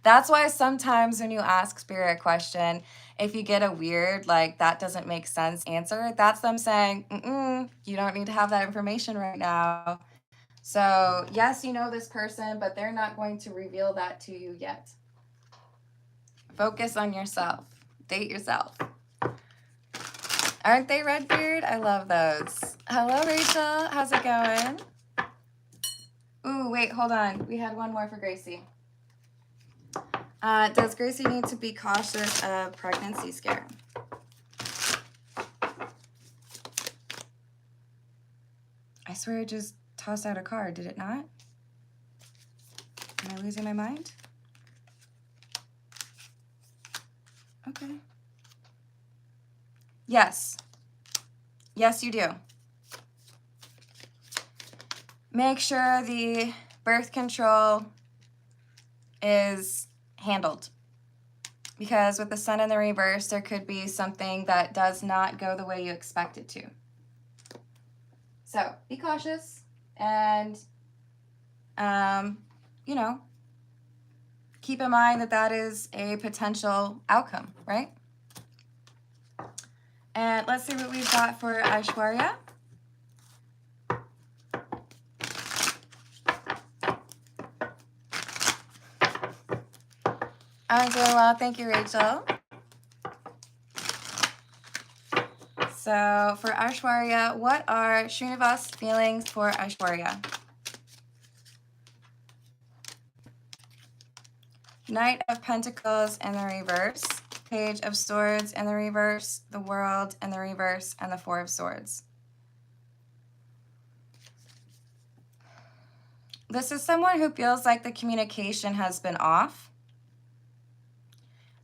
That's why sometimes when you ask Spirit a question, if you get a weird, like, that doesn't make sense answer, that's them saying, you don't need to have that information right now. So, yes, you know this person, but they're not going to reveal that to you yet. Focus on yourself. Date yourself. Aren't they, Redbeard? I love those. Hello, Rachel. How's it going? Ooh, wait, hold on. We had one more for Gracie. Does Gracie need to be cautious of pregnancy scare? I swear it just tossed out a card. Did it not? Am I losing my mind? Okay. Yes. Yes, you do. Make sure the birth control is handled. Because with the Sun in the reverse, there could be something that does not go the way you expect it to. So be cautious and, you know, keep in mind that that is a potential outcome, right? And let's see what we've got for Aishwarya. I'm doing well. Thank you, Rachel. So for Aishwarya, what are Srinivas' feelings for Aishwarya? Knight of Pentacles in the reverse, Page of Swords in the reverse, the World in the reverse, and the Four of Swords. This is someone who feels like the communication has been off.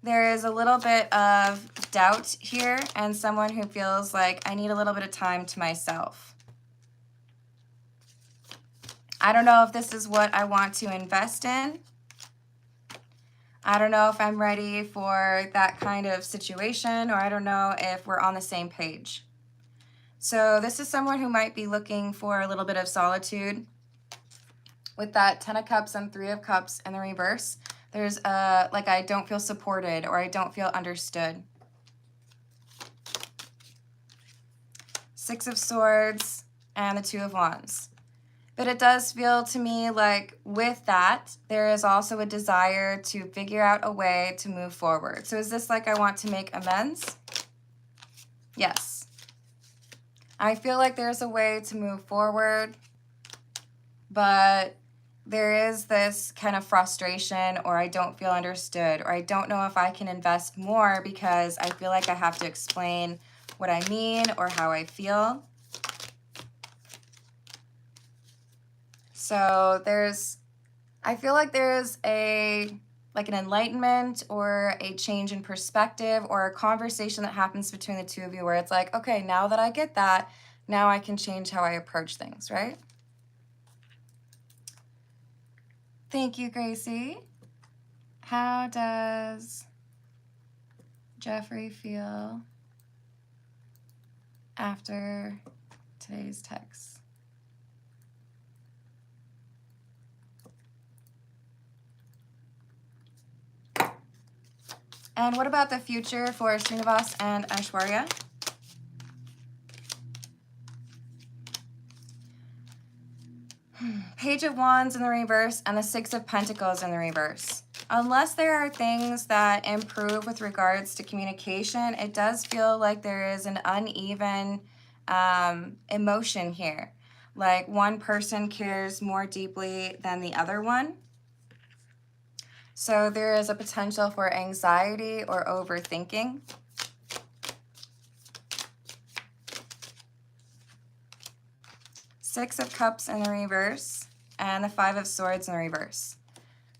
There is a little bit of doubt here and someone who feels like I need a little bit of time to myself. I don't know if this is what I want to invest in. I don't know if I'm ready for that kind of situation, or I don't know if we're on the same page. So this is someone who might be looking for a little bit of solitude. With that 10 of Cups and 3 of Cups in the reverse, there's like I don't feel supported or I don't feel understood. 6 of Swords and the 2 of Wands. But it does feel to me like with that, there is also a desire to figure out a way to move forward. So is this like I want to make amends? Yes. I feel like there's a way to move forward, but there is this kind of frustration, or I don't feel understood, or I don't know if I can invest more because I feel like I have to explain what I mean or how I feel. So I feel like there's an enlightenment or a change in perspective or a conversation that happens between the two of you where it's like, okay, now that I get that, now I can change how I approach things, right? Thank you, Gracie. How does Jeffrey feel after today's text? And what about the future for Srinivas and Aishwarya? Page of Wands in the reverse and the 6 of Pentacles in the reverse. Unless there are things that improve with regards to communication, it does feel like there is an uneven emotion here. Like one person cares more deeply than the other one. So there is a potential for anxiety or overthinking. Six of Cups in the reverse and the 5 of Swords in the reverse.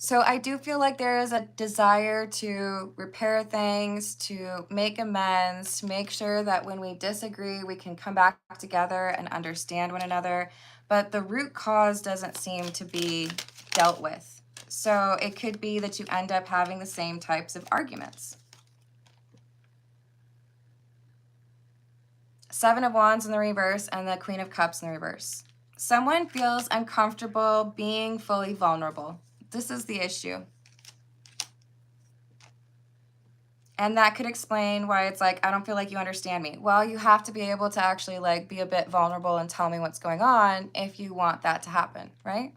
So I do feel like there is a desire to repair things, to make amends, to make sure that when we disagree, we can come back together and understand one another. But the root cause doesn't seem to be dealt with. So it could be that you end up having the same types of arguments. Seven of Wands in the reverse and the Queen of Cups in the reverse. Someone feels uncomfortable being fully vulnerable. This is the issue. And that could explain why it's like, I don't feel like you understand me. Well, you have to be able to actually like be a bit vulnerable and tell me what's going on if you want that to happen, right?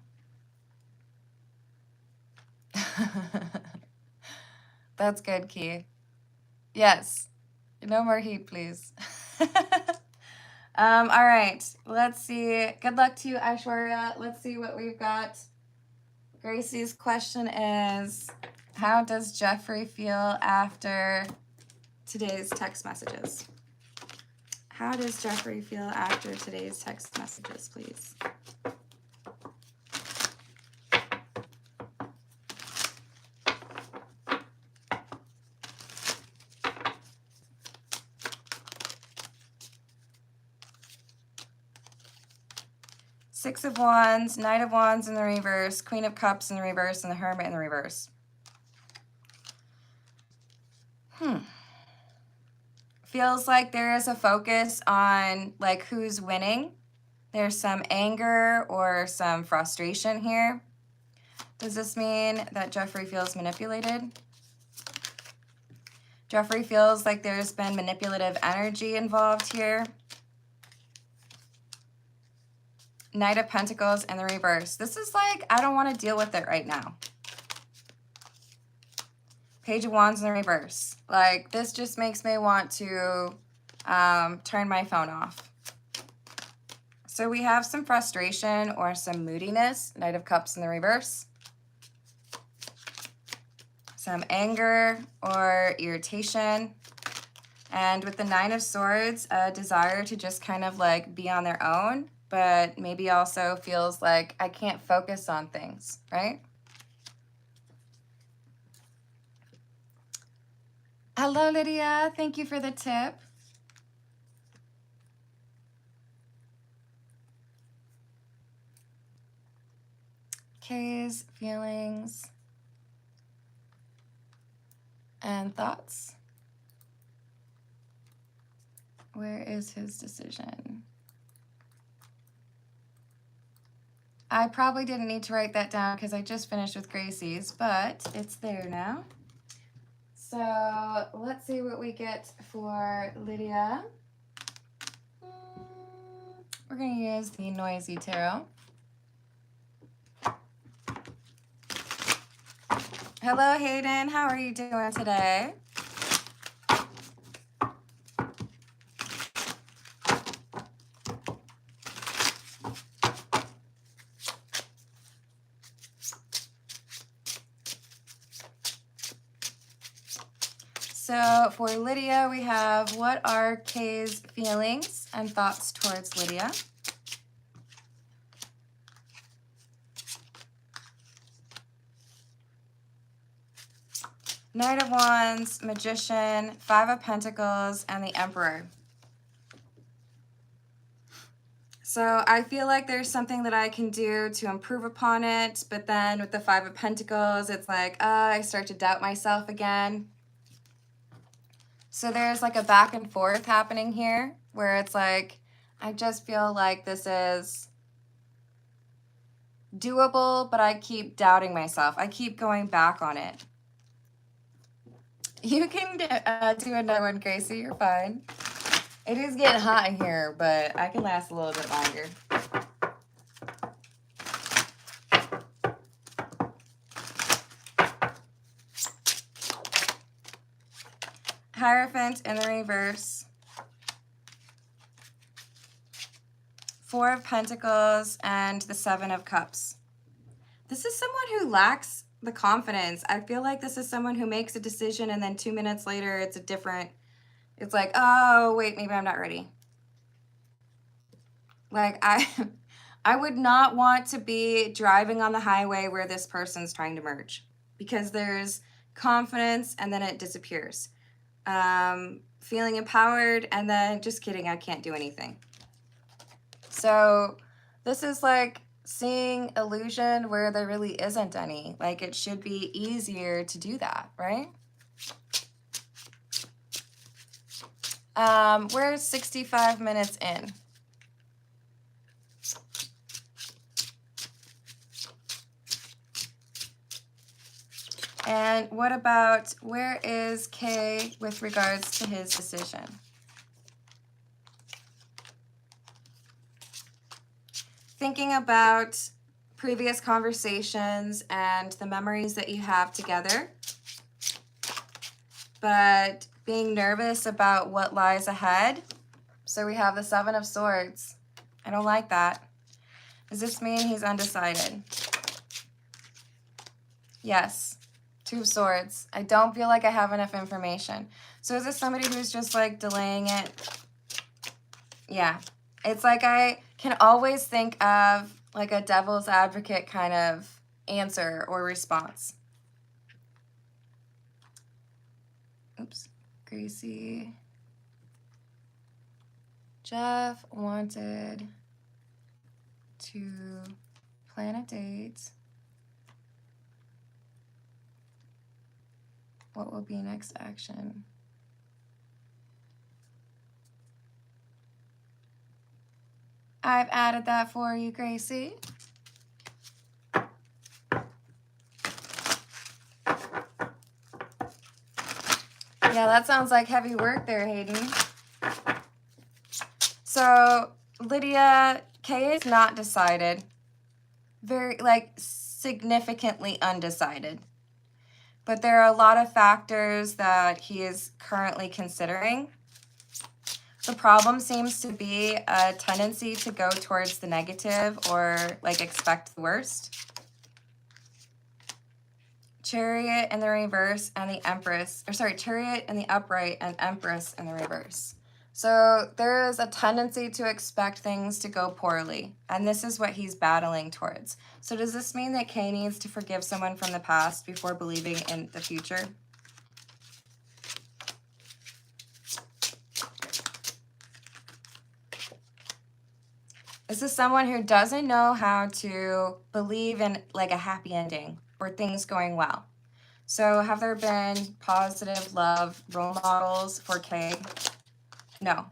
That's good, Key. Yes. No more heat, please. All right. Let's see. Good luck to you, Aishwarya. Let's see what we've got. Gracie's question is, how does Jeffrey feel after today's text messages? How does Jeffrey feel after today's text messages, please? Six of Wands, Knight of Wands in the reverse, Queen of Cups in the reverse, and the Hermit in the reverse. Feels like there is a focus on like who's winning. There's some anger or some frustration here. Does this mean that Jeffrey feels manipulated? Jeffrey feels like there's been manipulative energy involved here. Knight of Pentacles in the reverse. This is like, I don't want to deal with it right now. Page of Wands in the reverse. Like, this just makes me want to turn my phone off. So we have some frustration or some moodiness. Knight of Cups in the reverse. Some anger or irritation. And with the Nine of Swords, a desire to just kind of like be on their own, but maybe also feels like I can't focus on things, right? Hello, Lydia. Thank you for the tip. Kay's feelings and thoughts. Where is his decision? I probably didn't need to write that down because I just finished with Gracie's, but it's there now. So let's see what we get for Lydia. We're going to use the Noisy Tarot. Hello, Hayden. How are you doing today? So for Lydia, we have, what are Kay's feelings and thoughts towards Lydia? Knight of Wands, Magician, Five of Pentacles, and the Emperor. So I feel like there's something that I can do to improve upon it, but then with the Five of Pentacles, it's like, I start to doubt myself again. So there's like a back and forth happening here where it's like, I just feel like this is doable, but I keep doubting myself. I keep going back on it. You can do another one, Gracie. You're fine. It is getting hot in here, but I can last a little bit longer. Hierophant in the reverse. Four of Pentacles and the Seven of Cups. This is someone who lacks the confidence. I feel like this is someone who makes a decision and then 2 minutes later it's it's like, oh, wait, maybe I'm not ready. Like, I I would not want to be driving on the highway where this person's trying to merge, because there's confidence and then it disappears. Feeling empowered and then just kidding, I can't do anything. So this is like seeing illusion where there really isn't any. Like, it should be easier to do that, right? We're 65 minutes in. And what about, where is K with regards to his decision? Thinking about previous conversations and the memories that you have together, but being nervous about what lies ahead. So we have the Seven of Swords. I don't like that. Does this mean he's undecided? Yes. Two of Swords. I don't feel like I have enough information. So is this somebody who's just like delaying it? Yeah. It's like I can always think of like a devil's advocate kind of answer or response. Oops. Gracie. Jeff wanted to plan a date. What will be next action? I've added that for you, Gracie. Yeah, that sounds like heavy work there, Hayden. So, Lydia, Kay is not decided. Very, like, significantly undecided. But there are a lot of factors that he is currently considering. The problem seems to be a tendency to go towards the negative or like expect the worst. Chariot in the reverse and the Empress, or sorry, Chariot in the upright and Empress in the reverse. So there is a tendency to expect things to go poorly, and this is what he's battling towards. So does this mean that Kay needs to forgive someone from the past before believing in the future? This is someone who doesn't know how to believe in like a happy ending or things going well. So have there been positive love role models for Kay? No.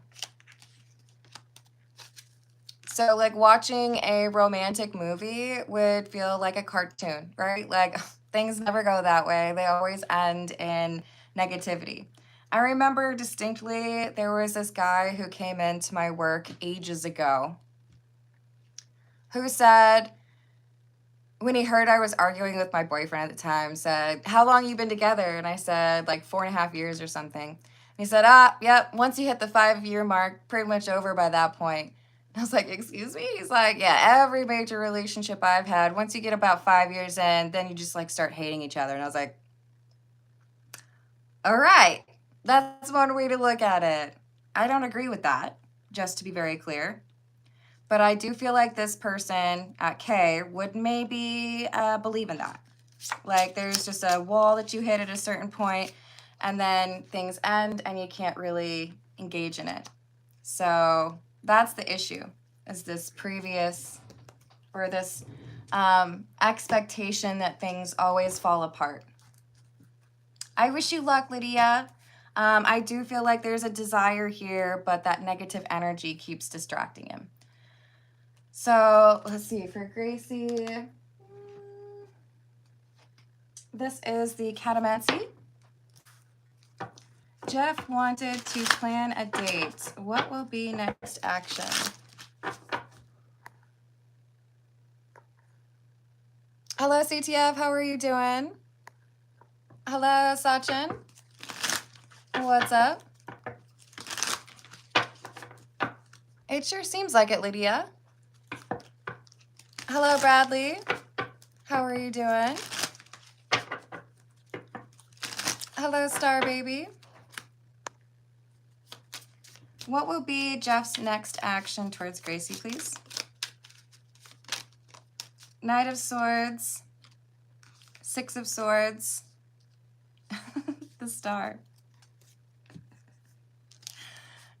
So like watching a romantic movie would feel like a cartoon, right? Like things never go that way. They always end in negativity. I remember distinctly there was this guy who came into my work ages ago who said, when he heard I was arguing with my boyfriend at the time, said, how long you been together? And I said, like 4.5 years or something. And he said, yep, once you hit the 5-year mark, pretty much over by that point. And I was like, excuse me? He's like, yeah, every major relationship I've had, once you get about 5 years in, then you just like start hating each other. And I was like, all right, that's one way to look at it. I don't agree with that, just to be very clear. But I do feel like this person at K would maybe believe in that. Like there's just a wall that you hit at a certain point and then things end and you can't really engage in it. So that's the issue, is this previous or this expectation that things always fall apart. I wish you luck, Lydia. I do feel like there's a desire here, but that negative energy keeps distracting him. So let's see, for Gracie, this is the Catamancy. Jeff wanted to plan a date. What will be next action? Hello, CTF. How are you doing? Hello, Sachin. What's up? It sure seems like it, Lydia. Hello, Bradley. How are you doing? Hello, Star Baby. What will be Jeff's next action towards Gracie, please? Knight of Swords, Six of Swords, the Star.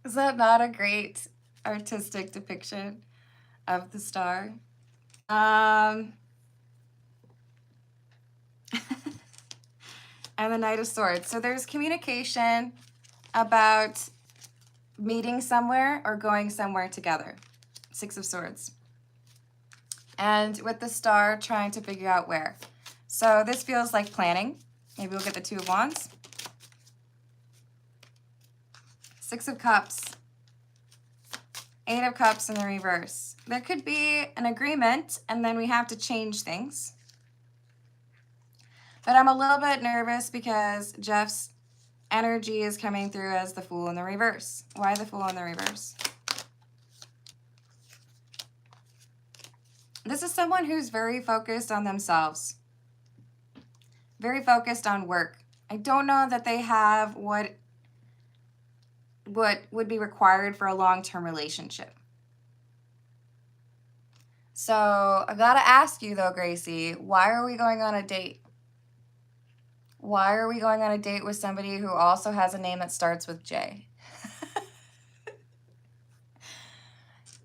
Is that not a great artistic depiction of the star? And the Knight of Swords. So there's communication about meeting somewhere or going somewhere together. Six of Swords. And with the star, trying to figure out where. So this feels like planning. Maybe we'll get the Two of Wands. Six of Cups. Eight of Cups in the reverse. There could be an agreement, and then we have to change things. But I'm a little bit nervous because Jeff's energy is coming through as the Fool in the reverse. Why the Fool in the reverse? This is someone who's very focused on themselves. Very focused on work. I don't know that they have what would be required for a long-term relationship. So I gotta ask you though, Gracie, why are we going on a date? Why are we going on a date with somebody who also has a name that starts with J?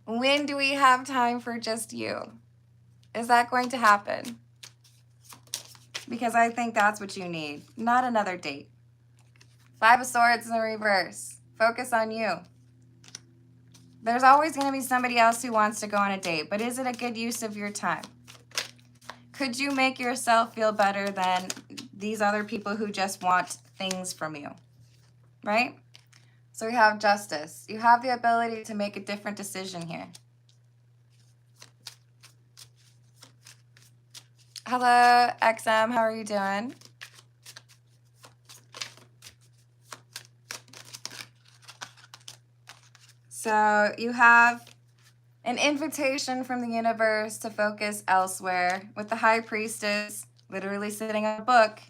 When do we have time for just you? Is that going to happen? Because I think that's what you need, not another date. Five of Swords in the reverse. Focus on you. There's always going to be somebody else who wants to go on a date, but is it a good use of your time? Could you make yourself feel better than these other people who just want things from you? Right? So we have Justice. You have the ability to make a different decision here. Hello, XM. How are you doing? So you have an invitation from the universe to focus elsewhere. With the High Priestess literally sitting on a book,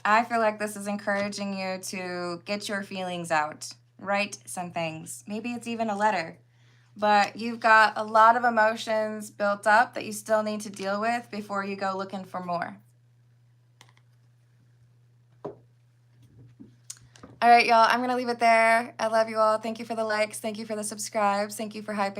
I feel like this is encouraging you to get your feelings out. Write some things. Maybe it's even a letter. But you've got a lot of emotions built up that you still need to deal with before you go looking for more. All right, y'all, I'm going to leave it there. I love you all. Thank you for the likes. Thank you for the subscribes. Thank you for hyping.